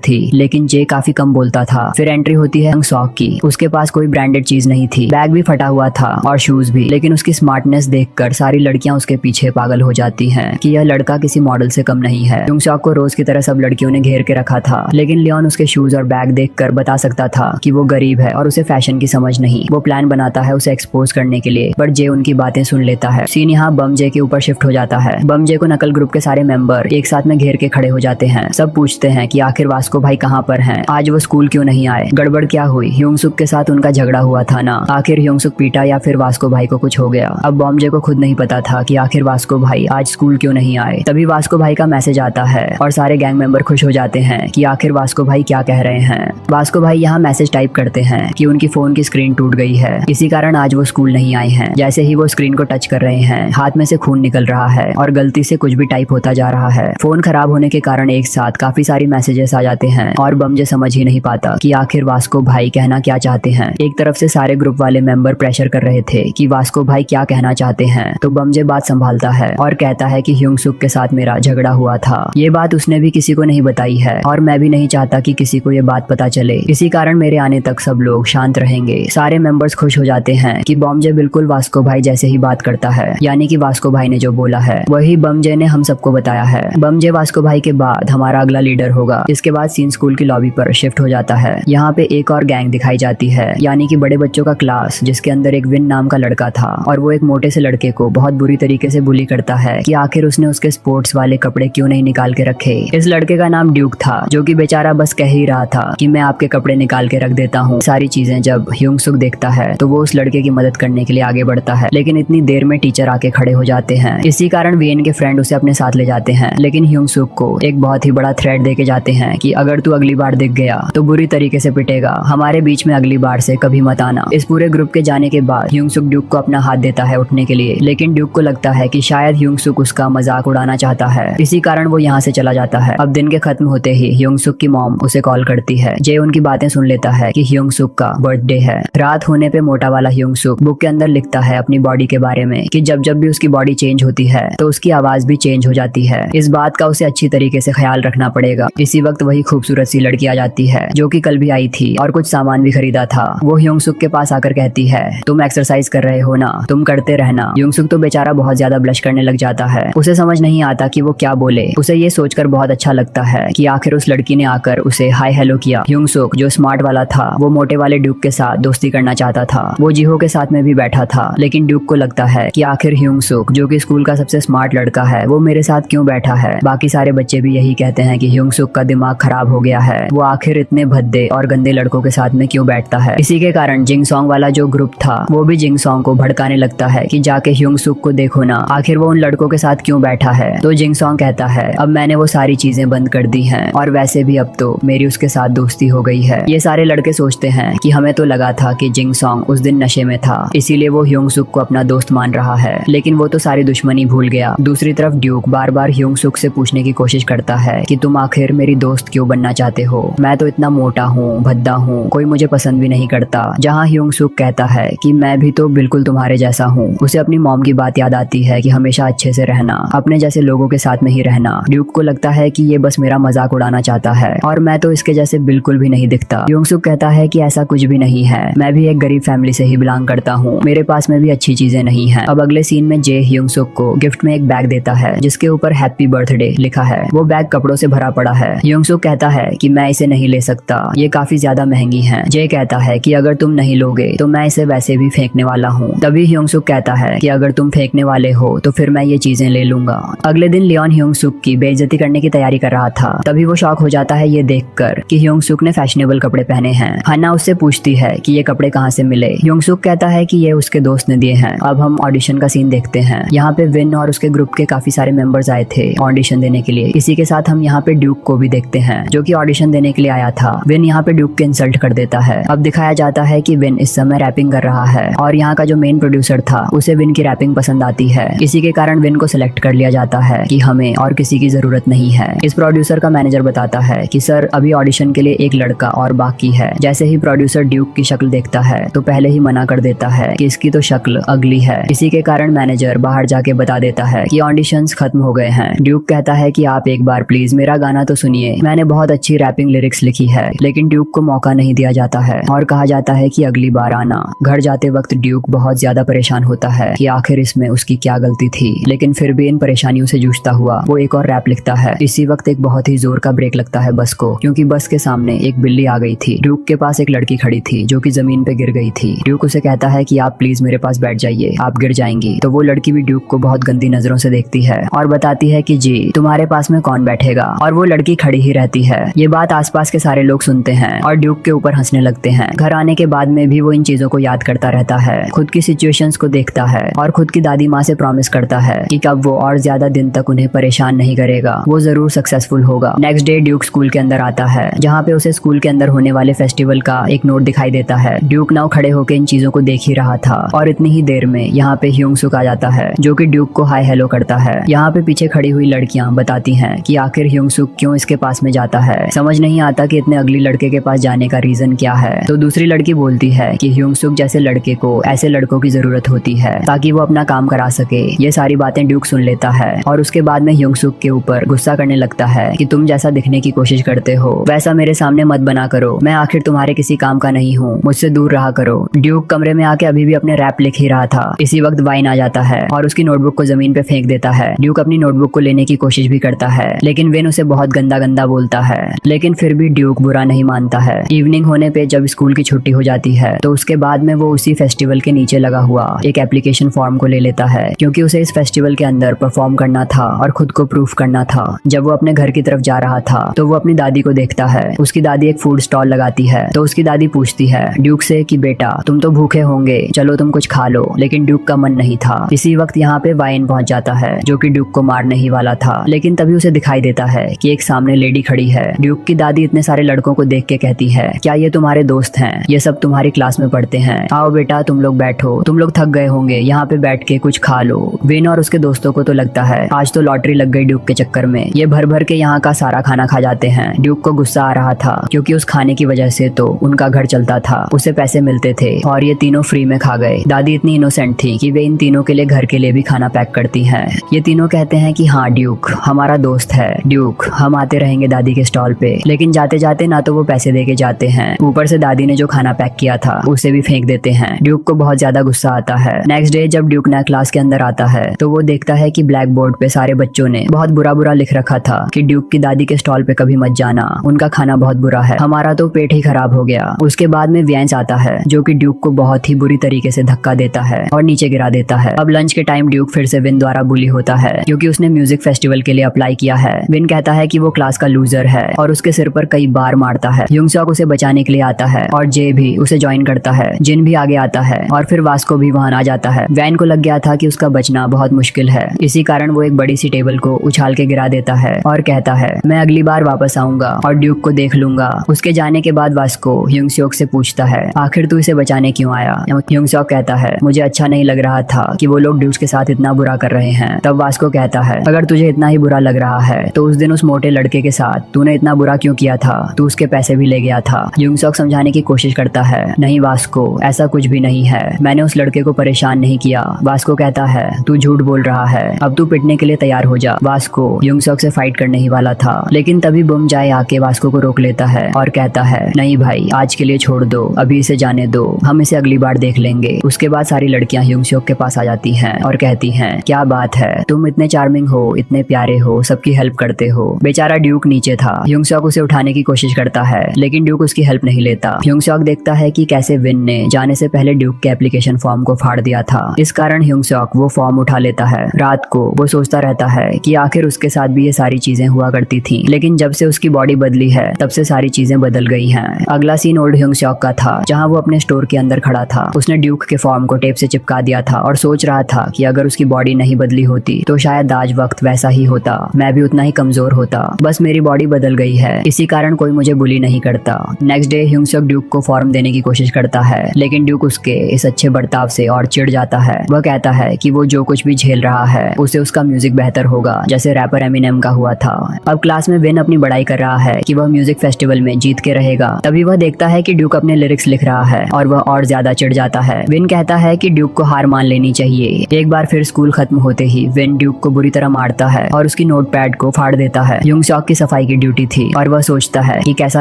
थी, लेकिन जे काफी कम बोलता था। फिर एंट्री होती है सॉक की। उसके पास कोई ब्रांडेड चीज नहीं थी, बैग भी फटा हुआ था और शूज भी, लेकिन उसकी स्मार्टनेस देखकर सारी लड़कियां उसके पीछे पागल हो जाती हैं कि यह लड़का किसी मॉडल से कम नहीं है। युंगसॉक को रोज की तरह सब लड़कियों ने घेर के रखा था, लेकिन लियोन उसके शूज और बैग देखकर बता सकता था कि वो गरीब है और उसे फैशन की समझ नहीं। वो प्लान बनाता है उसे एक्सपोज करने के लिए, बट जे उनकी बातें सुन लेता है। सीन यहाँ बम जे के ऊपर शिफ्ट हो जाता है। बम जे को नकल ग्रुप के सारे मेंबर एक साथ में घेर के खड़े हो जाते हैं। सब पूछते हैं कि आखिर वास्को भाई कहाँ पर हैं, आज वो स्कूल क्यों नहीं आए, गड़बड़ क्या हुई, ह्योंगसुक के साथ उनका झगड़ा हुआ था ना, आखिर ह्योंगसुक पीटा या फिर वास्को भाई को कुछ हो गया। अब बम जे को खुद नहीं पता था कि आखिर वास्को भाई आज स्कूल क्यों नहीं आए। तभी वास्को भाई का मैसेज आता है और सारे गैंग मेंबर खुश हो जाते हैं कि आखिर वास्को भाई क्या कह रहे हैं। वास्को भाई यहाँ मैसेज टाइप करते हैं कि उनकी फोन की स्क्रीन टूट गई है, इसी कारण आज वो स्कूल नहीं आए हैं। जैसे ही वो स्क्रीन को टच कर रहे हैं, हाथ में से खून निकल रहा है और गलती से कुछ भी टाइप होता जा रहा है। फोन खराब होने के कारण एक साथ काफी सारी मैसेजेस आ जाते हैं और बम जे समझ ही नहीं पाता कि आखिर वास्को भाई कहना क्या चाहते हैं। एक तरफ से सारे ग्रुप वाले मेंबर प्रेशर कर रहे थे कि वास्को भाई क्या कहना चाहते हैं, तो बम जे बात संभालता है और कहता है कि ह्योंगसुक के साथ मेरा झगड़ा हुआ था। ये बात उसने भी किसी को नहीं बताई है और मैं भी नहीं चाहता कि किसी को ये बात पता चले, इसी कारण मेरे आने तक सब लोग शांत रहेंगे। सारे मेंबर्स खुश हो जाते हैं कि बम जे बिल्कुल वास्को भाई जैसे ही बात करता है, यानी कि वास्को भाई ने जो बोला है वही बम जे ने हम सबको बताया है। बम जे वास्को भाई के बाद हमारा अगला लीडर होगा। इसके बाद सीन स्कूल की लॉबी पर शिफ्ट हो जाता है। यहाँ पे एक और गैंग दिखाई जाती है, यानी कि बड़े बच्चों का क्लास, जिसके अंदर एक विन नाम का लड़का था और वो एक मोटे से लड़के को बहुत बुरी तरीके से बुली करता है कि आखिर उसने उसके स्पोर्ट्स वाले कपड़े क्यों नहीं निकाल के रखे। इस लड़के का नाम ड्यूक था, जो कि बेचारा बस कह ही रहा था कि मैं आपके कपड़े निकाल के रख देता हूँ। सारी चीजें जब ह्योंगसुक देखता है तो वो उस लड़के की मदद करने के लिए आगे बढ़ता है, लेकिन इतनी देर में टीचर आके खड़े हो जाते हैं। इसी कारण वियन के फ्रेंड उसे अपने साथ ले जाते हैं, लेकिन ह्योंगसुक को एक बहुत ही बड़ा थ्रेट देके जाते हैं कि अगर तू अगली बार दिख गया तो बुरी तरीके से पिटेगा, हमारे बीच में अगली बार से कभी मत आना। इस पूरे ग्रुप के जाने के बाद ह्योंगसुक ड्यूक को अपना हाथ देता है उठने के लिए, लेकिन ड्यूक को लगता है कि शायद ह्योंगसुक उसका मजाक उड़ाना चाहता है, इसी कारण वो यहाँ से चला जाता है। अब दिन के खत्म होते ही ह्योंगसुक की मॉम उसे कॉल करती है। जे उनकी बातें सुन लेता है कि ह्योंगसुक का बर्थडे है। रात होने पे मोटा वाला ह्योंगसुक बुक के अंदर लिखता है अपनी बॉडी के बारे में कि जब जब भी उसकी बॉडी चेंज होती है तो उसकी आवाज भी चेंज हो जाती है। इस बात का उसे अच्छी तरीके से ख्याल रखना पड़ेगा। इसी वक्त वही खूबसूरत सी लड़की आ जाती है जो कि कल भी आई थी और कुछ सामान भी खरीदा था। वो ह्योंगसुक के पास आकर कहती है, तुम एक्सरसाइज कर रहे हो ना, तुम करते रहना। ह्योंगसुक तो बेचारा बहुत ज्यादा ब्लश करने लग जाता है। उसे समझ नहीं आता कि वो क्या बोले। उसे ये सोचकर बहुत अच्छा लगता है कि आखिर उस लड़की ने आकर उसे हाय हेलो किया। ह्योंगसुक जो स्मार्ट वाला था वो मोटे वाले ड्यूक के साथ दोस्ती करना चाहता था। वो जीहो के साथ में भी बैठा था, लेकिन ड्यूक को लगता है कि आखिर ह्योंगसुक जो कि स्कूल का सबसे स्मार्ट लड़का है वो मेरे साथ क्यों बैठा है। बाकी सारे बच्चे भी यही कहते हैं कि ह्योंगसुक का दिमाग खराब हो गया है, वो आखिर इतने भद्दे और गंदे लड़कों के साथ में क्यों बैठता है। इसी के कारण जिंगसोंग वाला जो ग्रुप था वो भी जिंगसोंग को भड़काने लगता है कि जाके ह्योंगसुक को देखो ना, आखिर वो उन लड़कों के साथ क्यों बैठा है। तो जिंगसोंग कहता है, अब मैंने वो सारी चीजें बंद कर दी हैं और वैसे भी अब तो मेरी उसके साथ दोस्ती हो गई है। ये सारे लड़के सोचते हैं कि हमें तो लगा था कि जिंगसोंग उस दिन नशे में था, इसीलिए वो ह्योंगसुक को अपना दोस्त मान रहा है, लेकिन वो तो सारी दुश्मनी भूल गया। दूसरी तरफ ड्यूक बार बार ह्योंगसुक से पूछने की कोशिश करता है कि तुम आखिर मेरी दोस्त क्यों बनना चाहते हो, मैं तो इतना मोटा हूँ, भद्दा हूँ, कोई मुझे पसंद भी नहीं करता। जहाँ ह्योंगसुक कहता है कि मैं भी तो बिल्कुल तुम्हारे जैसा हूँ। उसे अपनी मॉम की बात याद आती है कि हमेशा अच्छे से रहना, अपने जैसे लोगों के साथ में ही रहना। ड्यूक को लगता है कि ये बस मेरा मजाक उड़ाना चाहता है और मैं तो इसके जैसे बिल्कुल भी नहीं दिखता। ह्योंगसुक कहता है कि ऐसा कुछ भी नहीं है, मैं भी एक गरीब फैमिली से ही बिलोंग करता हूँ, मेरे पास में भी अच्छी चीजें नहीं है। अब अगले सीन में जे ह्योंगसुक को गिफ्ट में एक बैग देता है जिसके ऊपर हैप्पी बर्थडे लिखा है। वो बैग कपड़ों से भरा पड़ा है। ह्योंगसुक कहता है कि मैं इसे नहीं ले सकता, ये काफी ज्यादा महंगी है। जे कहता है कि अगर तुम नहीं लोगे तो मैं इसे वैसे भी फेंकने वाला हूँ। तभी ह्योंगसुक कहता है कि अगर तुम फेंकने वाले हो तो फिर मैं ये चीजें ले लूंगा। अगले दिन लियोन ह्योंगसुक की बेइज्जती करने की तैयारी कर रहा था, तभी वो शॉक हो जाता है ये देखकर कि ह्योंगसुक ने फैशनेबल कपड़े पहने हैं। हन्ना उससे पूछती है कि ये कपड़े कहाँ से मिले। ह्योंगसुक कहता है कि ये उसके दोस्त ने दिए हैं। अब हम ऑडिशन का सीन देखते हैं। यहाँ पे विन और उसके ग्रुप के काफी सारे मेंबर्स आए थे ऑडिशन देने के लिए। इसी के साथ हम यहाँ पे ड्यूक को भी देखते हैं जो कि ऑडिशन देने के लिए आया था। विन यहाँ पे ड्यूक के इंसल्ट कर देता है। अब दिखाया जाता है कि विन इस समय रैपिंग कर रहा है और यहाँ का जो मेन प्रोड्यूसर था उसे विन की रैपिंग पसंद आती है। इसी के कारण विन को सिलेक्ट कर लिया जाता है कि हमें और किसी की जरूरत नहीं है। इस प्रोड्यूसर का मैनेजर बताता है कि सर अभी ऑडिशन के लिए एक लड़का और बाकी है। जैसे ही प्रोड्यूसर ड्यूक की शक्ल देखता है तो पहले ही मना कर देता है कि इसकी तो शक्ल अगली है। इसी के कारण मैनेजर बाहर जाके बता देता है कि ऑडिशंस खत्म हो गए हैं। ड्यूक कहता है कि आप एक बार प्लीज मेरा गाना तो सुनिए, मैंने बहुत अच्छी रैपिंग लिरिक्स लिखी है। लेकिन ड्यूक को मौका नहीं दिया जाता है और कहा जाता है कि अगली बार आना। घर जाते वक्त ड्यूक बहुत ज्यादा परेशान होता है कि आखिर इसमें उसकी क्या गलती थी, लेकिन फिर भी इन परेशानियों से जूझता हुआ वो एक और रैप लिखता है। इसी वक्त एक बहुत ही जोर का ब्रेक लगता है बस को, क्योंकि बस के सामने एक बिल्ली आ गई थी। ड्यूक के पास एक लड़की खड़ी थी जो कि जमीन पे गिर गई थी। ड्यूक उसे कहता है कि आप प्लीज मेरे पास बैठ जाइए, आप गिर जाएंगी। तो वो लड़की भी ड्यूक को बहुत गंदी नजरों से देखती है और बताती है कि जी तुम्हारे पास में कौन बैठेगा, और वो लड़की खड़ी ही रहती है। ये बात आसपास के सारे लोग सुनते हैं और ड्यूक के ऊपर हंसने लगते हैं। घर आने के बाद में भी वो इन चीजों को याद करता रहता है, खुद की सिचुएशंस को देखता है और खुद की दादी माँ से प्रॉमिस करता है कि कब वो और ज्यादा दिन तक उन्हें परेशान नहीं करेगा, वो जरूर सक्सेसफुल होगा। नेक्स्ट डे ड्यूक स्कूल के अंदर आता है, जहाँ पे उसे स्कूल के अंदर होने वाले फेस्टिवल का एक नोट दिखाई देता है। ड्यूक नाउ खड़े होकर इन चीजों को देख ही रहा था और इतनी ही देर में यहाँ पे ह्यूंग सुक आ जाता है, जो कि ड्यूक को हाय हेलो करता है। यहाँ पे पीछे खड़ी हुई लड़कियां बताती हैं कि आखिर ह्यूंग सुक क्यों इसके पास में जाता है। समझ नहीं आता कि इतने अगली लड़के के पास जाने का रीजन क्या है। तो दूसरी लड़की बोलती है कि ह्यूंग सुक जैसे लड़के को ऐसे लड़कों की जरूरत होती है ताकि वो अपना काम करा सके। ये सारी बातें ड्यूक सुन लेता है और उसके बाद में ह्यूंग सुक के ऊपर गुस्सा करने लगता है कि तुम जैसा दिखने की कोशिश करते हो वैसा मेरे सामने मत बना करो, मैं आखिर तुम्हारे किसी काम का नहीं हूँ, मुझसे दूर रहा करो। ड्यूक कमरे में आके अभी भी अपने रैप लिख ही रहा था। इसी वक्त वाइन आ जाता है और उसकी नोटबुक को जमीन पे फेंक देता है। ड्यूक अपनी नोटबुक को लेने की कोशिश भी करता है, लेकिन वेन उसे बहुत गंदा गंदा बोलता है, लेकिन फिर भी ड्यूक बुरा नहीं मानता है। इवनिंग होने पे जब स्कूल की छुट्टी हो जाती है तो उसके बाद में वो उसी फेस्टिवल के नीचे लगा हुआ एक एप्लीकेशन फॉर्म को ले लेता है, क्योंकि उसे इस फेस्टिवल के अंदर परफॉर्म करना था और खुद को प्रूफ करना था। जब वो अपने घर की तरफ जा रहा था तो वो अपनी दादी को देखता है। उसकी दादी एक फूड स्टॉल लगाती है, तो उसकी दादी पूछती है ड्यूक से कि बेटा तुम तो भूखे होंगे, चलो तुम कुछ खा लो। लेकिन ड्यूक का मन नहीं था। इसी वक्त यहाँ पे वाइन पहुंच जाता है, जो कि ड्यूक को मारने ही वाला था, लेकिन तभी उसे दिखाई देता है कि एक सामने लेडी खड़ी है। ड्यूक की दादी इतने सारे लड़कों को देख के कहती है क्या ये तुम्हारे दोस्त हैं, ये सब तुम्हारी क्लास में पढ़ते हैं, आओ बेटा तुम लोग बैठो, तुम लोग थक गए होंगे, यहाँ पे बैठ के कुछ खा लो। वेन और उसके दोस्तों को तो लगता है आज तो लॉटरी लग गई ड्यूक के चक्कर में, ये भर भर के यहाँ का सारा खाना खा जाते हैं। ड्यूक को गुस्सा आ रहा था क्योंकि उस खाने की वजह से तो उनका घर चलता था, उसे पैसे मिलते थे और ये तीनों फ्री में खा गए। दादी इतनी इनोसेंट थी कि वे इन तीनों के लिए घर के लिए भी खाना पैक करती हैं। ये तीनों कहते हैं कि हाँ ड्यूक हमारा दोस्त है, ड्यूक हम आते रहेंगे दादी के स्टॉल पे। लेकिन जाते जाते ना तो वो पैसे दे के जाते हैं, ऊपर से दादी ने जो खाना पैक किया था उसे भी फेंक देते हैं। ड्यूक को बहुत ज्यादा गुस्सा आता है। नेक्स्ट डे जब ड्यूक नया क्लास के अंदर आता है तो वो देखता है कि ब्लैक बोर्ड पे सारे बच्चों ने बहुत बुरा बुरा लिख रखा था कि ड्यूक की दादी के स्टॉल पे कभी मत जाना, उनका खाना बहुत बुरा है, हमारा तो पेट ही खराब हो गया। उसके बाद में वेंस आता है जो कि ड्यूक को बहुत ही बुरी तरीके से धक्का देता है और नीचे गिरा देता है। अब लंच के टाइम ड्यूक फिर से विन द्वारा बुली होता है क्योंकि उसने म्यूजिक फेस्टिवल के लिए अप्लाई किया है। विन कहता है कि वो क्लास का लूजर है और उसके सिर पर कई बार मारता है। ह्यूंग सॉक उसे बचाने के लिए आता है और जे भी उसे ज्वाइन करता है। जिन भी आगे आता है और फिर वास्को भी वहां आ जाता है। वैन को लग गया था कि उसका बचना बहुत मुश्किल है, इसी कारण वो एक बड़ी सी टेबल को उछाल के गिरा देता है और कहता है मैं अगली बार वापस आऊंगा और ड्यूक को देख लूंगा। उसके जाने के बाद वास्को ह्यूंग सॉक से पूछता है आखिर तू इसे बचाने क्यों आया। ह्यूंग सॉक कहता है मुझे अच्छा नहीं लग रहा था कि वो लोग ड्यूक के साथ इतना बुरा कर रहे हैं। तब वास्को कहता है अगर तुझे इतना ही बुरा लग रहा है तो उस दिन उस मोटे लड़के के साथ तूने इतना बुरा क्यों किया था, तू उसके पैसे भी ले गया था। ह्यूंग सॉक समझाने की कोशिश करता है नहीं वास्को ऐसा कुछ भी नहीं है, मैंने उस लड़के को परेशान नहीं किया। वास्को कहता है तू झूठ बोल रहा है, अब तू पिटने के लिए तैयार हो जा। वास्को ह्यूंग सॉक से फाइट करने ही वाला था, लेकिन तभी बुम जाए आके वास्को को रोक लेता है और कहता है नहीं भाई आज के लिए छोड़ दो, अभी इसे जाने दो, हम इसे अगली बार देख लेंगे। उसके बाद सारी लड़कियां ह्यूंग सॉक के पास आ जाती हैं और कहती हैं क्या बात है, तुम इतने चार्मिंग हो, इतने प्यारे हो, सबकी हेल्प करते हो। बेचारा ड्यूक नीचे था। ह्यूंग सॉक उसे उठाने की कोशिश करता है लेकिन ड्यूक उसकी हेल्प नहीं लेता। ह्यूंग सॉक देखता है कि कैसे विन ने जाने से पहले ड्यूक के एप्लीकेशन फॉर्म को फाड़ दिया था, इस कारण ह्यूंग सॉक वो फॉर्म उठा लेता है। रात को वो सोचता रहता है कि आखिर उसके साथ भी ये सारी चीजें हुआ करती थी, लेकिन जब से उसकी बॉडी बदली है तब से सारी चीजें बदल गई हैं। अगला सीन ओल्ड ह्यूंग सॉक का था, जहां वो अपने स्टोर के अंदर खड़ा था। उसने ड्यूक के फॉर्म को टेप से चिपका दिया था और सोच रहा था कि अगर उसकी बॉडी नहीं बदली होती तो शायद आज वक्त वैसा ही होता, मैं भी उतना ही कमजोर होता, बस मेरी बॉडी बदल गई है, इसी कारण कोई मुझे बुली नहीं करता। नेक्स्ट डे ह्यूंग सॉक ड्यूक को फॉर्म देने की कोशिश करता है, लेकिन ड्यूक उसके इस अच्छे बर्ताव से और चिढ़ जाता है। वह कहता है कि वो जो कुछ भी झेल रहा है उसे उसका म्यूजिक बेहतर होगा, जैसे रैपर एमिनेम का हुआ था। अब क्लास में विन अपनी बड़ाई कर रहा है कि वह म्यूजिक फेस्टिवल में जीत के रहेगा। तभी वह देखता है कि ड्यूक अपने लिरिक्स लिख रहा है और वह और ज्यादा चिढ़ जाता है। विन कहता है कि ड्यूक को हार मान लेनी चाहिए। एक बार फिर स्कूल खत्म होते ही विन ड्यूक को बुरी तरह मारता है और उसकी नोटपैड को फाड़ देता है। यूंग सॉक की सफाई की ड्यूटी थी और वह सोचता है कि कैसा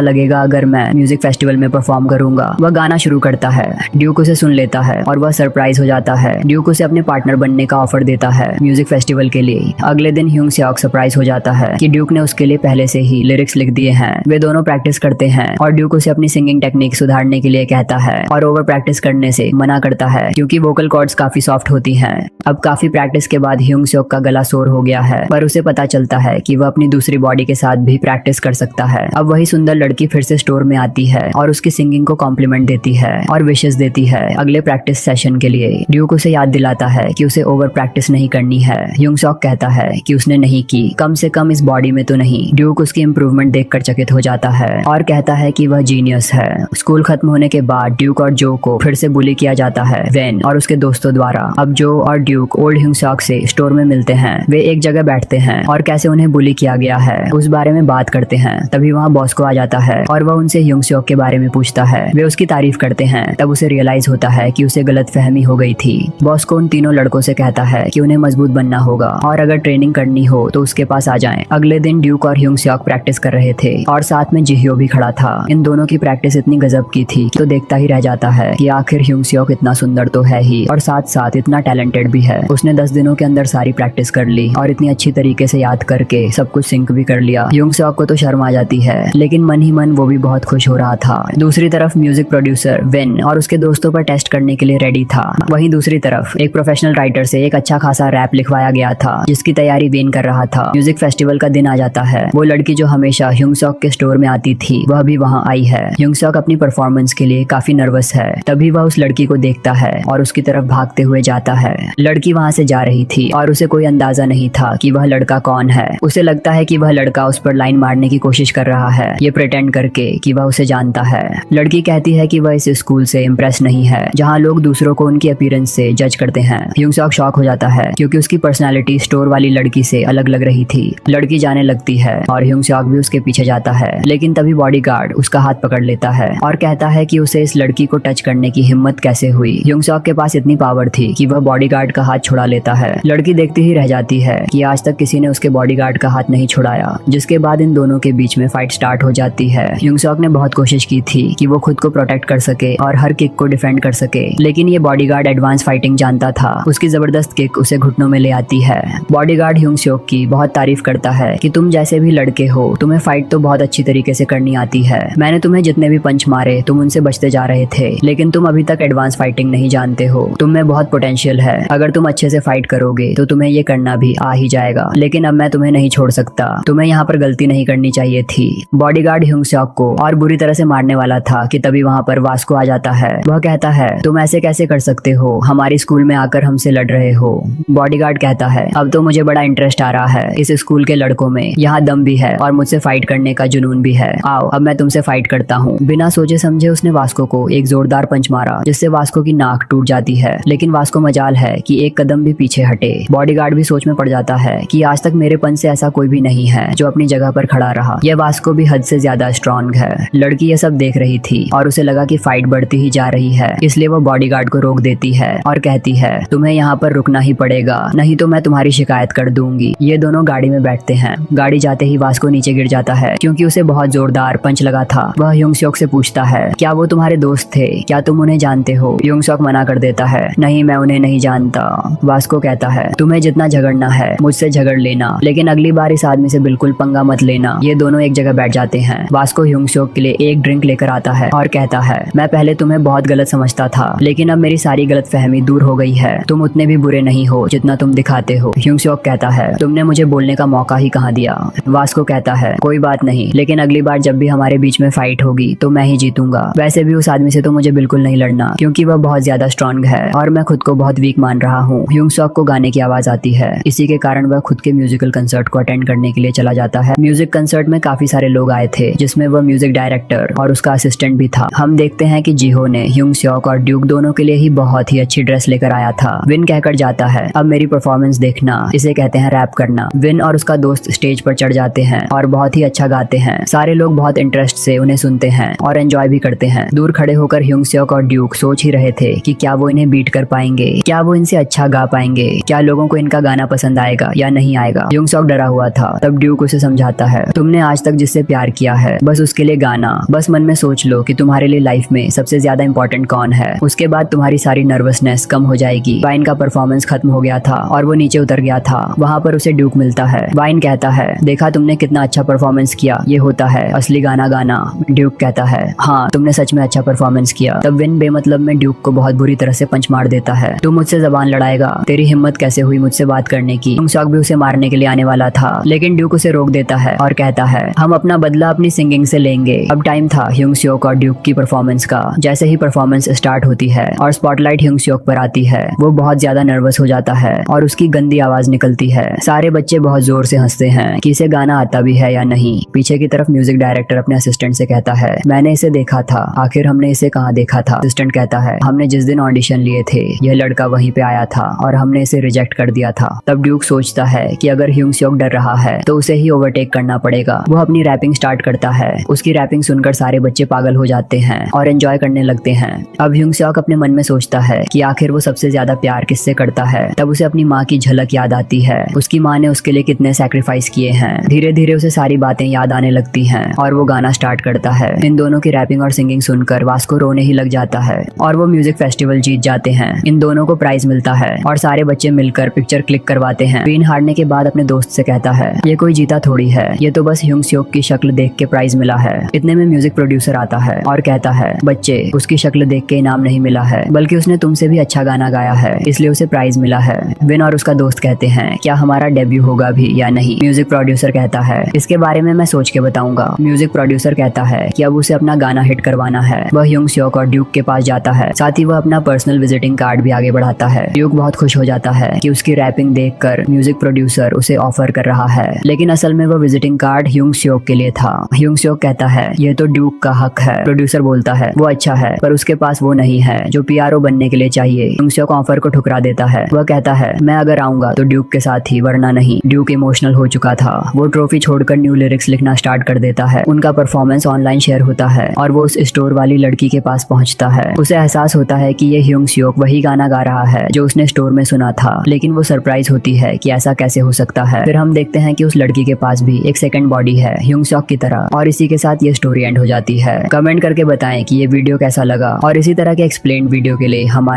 लगेगा अगर मैं म्यूजिक फेस्टिवल में परफॉर्म करूंगा। वह गाना शुरू करता है। ड्यूक उसे सुन लेता है और वह सरप्राइज हो जाता है। ड्यूक उसे अपने पार्टनर बनने का ऑफर देता है म्यूजिक फेस्टिवल के लिए। अगले दिन यूंग सॉक सरप्राइज हो जाता है कि ड्यूक ने उसके लिए पहले से ही लिरिक्स लिख दिए हैं। वे दोनों प्रैक्टिस करते हैं और ड्यूक उसे अपनी सिंगिंग टेक्निक सुधारने के लिए कहता है और ओवर प्रैक्टिस करने से मना करता है क्योंकि वोकल कॉर्ड्स काफी सॉफ्ट होती हैं। अब काफी प्रैक्टिस के बाद यूंग सॉक का गला सोर हो गया है, पर उसे पता चलता है कि वह अपनी दूसरी बॉडी के साथ भी प्रैक्टिस कर सकता है। अब वही सुंदर लड़की फिर से स्टोर में आती है और उसकी सिंगिंग को कॉम्प्लीमेंट देती है और विशेस देती है अगले प्रैक्टिस सेशन के लिए। ड्यूक उसे याद दिलाता है कि उसे ओवर प्रैक्टिस नहीं करनी है। यूंग सॉक कहता है कि उसने नहीं की, कम से कम इस बॉडी में तो नहीं। ड्यूक उसकी इम्प्रूवमेंट देखकर चकित हो जाता है और कहता है कि वह जीनियस है। स्कूल खत्म होने के बाद ड्यूक और जो को फिर से बुली किया जाता है वेन और उसके दोस्तों द्वारा। अब जो और ड्यूक ओल्ड ह्यूंग सॉक से स्टोर में मिलते हैं। वे एक जगह बैठते हैं और कैसे उन्हें बुली किया गया है उस बारे में बात करते हैं। तभी वहाँ बॉस्को आ जाता है और वह उनसे ह्यूंग सॉक के बारे में पूछता है। वे उसकी तारीफ करते हैं। तब उसे रियलाइज होता है कि उसे गलतफहमी हो गई थी। बॉस्को उन तीनों लड़कों से कहता है कि उन्हें मजबूत बनना होगा और अगर ट्रेनिंग करनी हो तो उसके पास आ जाएं। अगले दिन ड्यूक और ह्यूंग सॉक प्रैक्टिस कर रहे थे और साथ में जिहियो भी खड़ा था। इन दोनों की प्रैक्टिस इतनी गजब की थी तो देखता ही रह जाता है कि आखिर ह्यूंग सॉक इतना सुंदर तो है ही और साथ साथ इतना टैलेंटेड भी है। उसने 10 दिनों के अंदर सारी प्रैक्टिस कर ली और इतनी अच्छी तरीके से याद करके सब कुछ सिंक भी कर लिया। ह्यूंग सॉक को तो शर्म आ जाती है, लेकिन मन ही मन वो भी बहुत खुश हो रहा था। दूसरी तरफ म्यूजिक प्रोड्यूसर विन और उसके दोस्तों पर टेस्ट करने के लिए रेडी था। वहीं दूसरी तरफ एक प्रोफेशनल राइटर से एक अच्छा खासा रैप लिखवाया गया था जिसकी तैयारी विन कर रहा था। म्यूजिक फेस्टिवल का दिन आ जाता है। वो लड़की जो हमेशा ह्यूंग सॉक के स्टोर में आती थी वह भी वहाँ आई है। ह्यूंग सॉक अपनी परफॉर्मेंस के लिए काफी नर्वस है। तभी वह उस लड़की को देखता है और उसकी तरफ भागते हुए जाता है। लड़की वहाँ से जा रही थी और उसे कोई अंदाजा नहीं था कि वह लड़का कौन है। उसे लगता है कि वह लड़का उस पर लाइन मारने की कोशिश कर रहा है, ये प्रिटेंड करके कि वह उसे जानता है। लड़की कहती है कि वह इस स्कूल से इम्प्रेस नहीं है जहाँ लोग दूसरों को उनकी अपीयरेंस से जज करते हैं। ह्यूंग सॉक शॉक हो जाता है क्योंकि उसकी पर्सनालिटी स्टोर वाली लड़की से अलग लग रही थी। लड़की जाने लगती है और ह्यूंग सॉक भी उसके पीछे जाता है, लेकिन तभी बॉडीगार्ड उसका हाथ पकड़ लेता है और कहता है कि उसे इस लड़की को टच करने की हिम्मत कैसे हुई। ह्यूंग सॉक के पास इतनी पावर थी कि वह बॉडीगार्ड का हाथ छुड़ा लेता है। लड़की देखती ही रह जाती है कि आज तक किसी ने उसके बॉडीगार्ड का हाथ नहीं छुड़ाया, जिसके बाद इन दोनों के बीच में फाइट स्टार्ट हो जाती है। ह्यूंग सॉक ने बहुत कोशिश की थी कि वो खुद को प्रोटेक्ट कर सके और हर किक को डिफेंड कर सके, लेकिन ये बॉडीगार्ड एडवांस फाइटिंग जानता था। उसकी जबरदस्त किक उसे घुटनों में ले आती है। बॉडीगार्ड ह्यूंग सॉक की बहुत तारीफ करता है कि तुम जैसे भी लड़के हो तुम्हें फाइट तो बहुत अच्छी तरीके से करनी आती है। मैंने तुम्हें जितने भी पंच मारे तुम उनसे बचते जा रहे थे, लेकिन तुम अभी तक एडवांस फाइटिंग नहीं जानते हो। तुम में बहुत पोटेंशियल है। अगर तुम अच्छे से फाइट करोगे तो तुम्हें ये करना भी आ ही जाएगा, लेकिन अब मैं तुम्हें नहीं छोड़ सकता। तुम्हें यहाँ पर गलती नहीं करनी चाहिए थी। बॉडीगार्ड ह्यूंग सॉक को और बुरी तरह से मारने वाला था कि तभी वहाँ पर वास्को आ जाता है। वह कहता है तुम ऐसे कैसे कर सकते हो, हमारी स्कूल में आकर हमसे लड़ रहे हो। बॉडीगार्ड कहता है अब तो मुझे बड़ा इंटरेस्ट आ रहा है इस स्कूल के लड़कों में, यहाँ दम भी है और मुझसे फाइट करने का जुनून भी है। आओ अब मैं तुमसे फाइट करता हूँ। बिना सोचे समझे उसने वास्को को एक जोरदार पंच मारा जिससे वास्को की नाक टूट जाती है, लेकिन वास्को मजाल है कि एक कदम भी पीछे हटे। बॉडीगार्ड भी सोच में पड़ जाता है कि आज तक मेरे पंच से ऐसा कोई भी नहीं है जो अपनी जगह पर खड़ा रहा। यह वास्को भी हद से ज्यादा स्ट्रॉन्ग है। लड़की ये सब देख रही थी और उसे लगा कि फाइट बढ़ती ही जा रही है, इसलिए वो बॉडीगार्ड को रोक देती है और कहती है तुम्हें यहाँ पर रुकना ही पड़ेगा, नहीं तो मैं तुम्हारी शिकायत कर दूंगी। ये दोनों गाड़ी में बैठते हैं। गाड़ी जाते ही वास्को नीचे गिर जाता है क्योंकि उसे बहुत जोरदार पंच लगा था। वह ह्यूंग सॉक से पूछता है क्या वो तुम्हारे दोस्त थे, क्या तुम उन्हें जानते हो? ह्यूंग सॉक मना कर देता है नहीं मैं उन्हें नहीं जानता। वास्को कहता है तुम्हें जितना झगड़ना है मुझसे झगड़ लेना, लेकिन अगली बार इस आदमी से बिल्कुल पंगा मत लेना। ये दोनों एक जगह बैठ जाते हैं। वास्को ह्यूंग सॉक के लिए एक ड्रिंक लेकर आता है और कहता है मैं पहले तुम्हें बहुत गलत समझता था, लेकिन अब मेरी सारी गलतफहमी दूर हो गई है। तुम उतने भी बुरे नहीं हो जितना तुम दिखाते हो। ह्यूंग सॉक कहता है तुमने मुझे बोलने का मौका ही कहाँ दिया। वास्को कहता है कोई बात नहीं, लेकिन अगली बार जब भी हमारे बीच में फाइट होगी तो मैं ही जीतूंगा। वैसे भी उस आदमी से तो मुझे बिल्कुल नहीं लड़ना क्योंकि वह बहुत ज्यादा स्ट्रॉन्ग है और मैं खुद को बहुत वीक मान रहा हूँ। ह्यूंग सॉक को गाने की आवाज आती है, इसी के कारण वह खुद के म्यूजिकल कंसर्ट को अटेंड करने के लिए चला जाता है। म्यूजिक कंसर्ट में काफी सारे लोग आए थे जिसमें वह म्यूजिक डायरेक्टर और उसका असिस्टेंट भी था। हम देखते हैं कि जिहो ने ह्यूंग सॉक और ड्यूक दोनों के लिए ही बहुत ही अच्छी ड्रेस लेकर आया था। विन कहकर जाता है अब मेरी परफॉर्मेंस देखना, इसे कहते हैं रैप करना। विन और उसका दोस्त स्टेज पर चढ़ जाते हैं और बहुत ही अच्छा गाते हैं। सारे लोग बहुत इंटरेस्ट से उन्हें सुनते हैं और एंजॉय भी करते हैं। दूर खड़े होकर ह्यूंग सॉक और ड्यूक सोच ही रहे थे कि क्या वो इन्हें बीट कर पाएंगे पाएंगे, क्या वो इनसे अच्छा गा पाएंगे, क्या लोगों को इनका गाना पसंद आएगा या नहीं आएगा। यूंग सॉक डरा हुआ था। तब ड्यूक उसे समझाता है, तुमने आज तक जिससे प्यार किया है बस उसके लिए गाना, बस मन में सोच लो कि तुम्हारे लिए लाइफ में सबसे ज्यादा इंपॉर्टेंट कौन है, उसके बाद तुम्हारी सारी नर्वसनेस कम हो जाएगी। वाइन का परफॉर्मेंस खत्म हो गया था और वो नीचे उतर गया था। वहाँ पर उसे ड्यूक मिलता है। वाइन कहता है, देखा तुमने कितना अच्छा परफॉर्मेंस किया, ये होता है असली गाना गाना। ड्यूक कहता है, हाँ तुमने सच में अच्छा परफॉर्मेंस किया। तब विन बेमतलब में ड्यूक को बहुत बुरी तरह से पंच मार देता है। तू मुझसे जबान लड़ाएगा, तेरी हिम्मत कैसे हुई मुझसे बात करने की। यूंग सॉक भी उसे मारने के लिए आने वाला था, लेकिन ड्यूक उसे रोक देता है और कहता है, हम अपना बदला अपनी सिंगिंग से लेंगे। अब टाइम था यूंग सॉक और ड्यूक की परफॉर्मेंस का। जैसे ही परफॉर्मेंस स्टार्ट होती है और स्पॉटलाइट यूंग सॉक पर आती है, वो बहुत ज्यादा नर्वस हो जाता है और उसकी गंदी आवाज निकलती है। सारे बच्चे बहुत जोर से हंसते हैं कि इसे गाना आता भी है या नहीं। पीछे की तरफ म्यूजिक डायरेक्टर अपने असिस्टेंट से कहता है, मैंने इसे देखा था, आखिर हमने इसे कहाँ देखा था। असिस्टेंट कहता है, हमने जिस दिन ऑडिशन लिए थे यह लड़का वहीं पे आया था और हमने इसे रिजेक्ट कर दिया था। तब ड्यूक सोचता है कि अगर यूंग सॉक डर रहा है तो उसे ही ओवरटेक करना पड़ेगा। वो अपनी रैपिंग स्टार्ट करता है। उसकी रैपिंग सुनकर सारे बच्चे पागल हो जाते हैं और एंजॉय करने लगते हैं। अब यूंग सॉक अपने मन में सोचता है कि आखिर वो सबसे ज्यादा प्यार किससे करता है। तब उसे अपनी माँ की झलक याद आती है। उसकी माँ ने उसके लिए कितने सैक्रिफाइस किए हैं। धीरे धीरे उसे सारी बातें याद आने लगती हैं और वो गाना स्टार्ट करता है। इन दोनों की रैपिंग और सिंगिंग सुनकर वास्को रोने ही लग जाता है और वो म्यूजिक फेस्टिवल जीत जाते हैं। इन दोनों को प्राइज मिलता है और सारे बच्चे मिलकर पिक्चर क्लिक करवाते हैं। विन हारने के बाद अपने दोस्त से कहता है, ये कोई जीता थोड़ी है, ये तो बस यूंग सॉक की शक्ल देख के प्राइज मिला है। इतने में म्यूजिक प्रोड्यूसर आता है और कहता है, बच्चे उसकी शक्ल देख के इनाम नहीं मिला है, बल्कि उसने तुमसे भी अच्छा गाना गाया है, इसलिए उसे प्राइज मिला है। विन और उसका दोस्त कहते हैं, क्या हमारा डेब्यू होगा भी या नहीं। म्यूजिक प्रोड्यूसर कहता है, इसके बारे में मैं सोच के बताऊंगा। म्यूजिक प्रोड्यूसर कहता है कि अब उसे अपना गाना हिट करवाना है। वह यूंग सॉक और ड्यूक के पास जाता है। साथ ही वह अपना पर्सनल विजिटिंग कार्ड भी आगे बढ़ाता है। ड्यूक बहुत खुश हो जाता है कि उसकी रैपिंग देखकर म्यूजिक प्रोड्यूसर उसे ऑफर कर रहा है, लेकिन असल में वो विजिटिंग कार्ड यूंग सॉक के लिए था। यूंग सॉक कहता है, ये तो ड्यूक का हक है। प्रोड्यूसर बोलता है, वो अच्छा है पर उसके पास वो नहीं है जो पीआरओ बनने के लिए चाहिए। यूंग सॉक ऑफर को ठुकरा देता है। वह कहता है, मैं अगर आऊंगा तो ड्यूक के साथ ही, वरना नहीं। ड्यूक इमोशनल हो चुका था। वो ट्रॉफी छोड़कर न्यू लिरिक्स लिखना स्टार्ट कर देता है। उनका परफॉर्मेंस ऑनलाइन शेयर होता है और वो उस स्टोर वाली लड़की के पास पहुंचता है। उसे एहसास होता है कि ये यूंग सॉक वही गाना गा रहा है जो उसने स्टोर में सुना था, लेकिन वो सरप्राइज होती है कि ऐसा कैसे हो सकता है। फिर हम देखते हैं कि उस लड़की के पास भी एक सेकंड बॉडी है यूंग सॉक की तरह। और इसी के साथ ये स्टोरी एंड हो जाती है। कमेंट करके बताएं कि ये वीडियो कैसा लगा और इसी तरह के एक्सप्लेन्ड वीडियो के लिए हमारे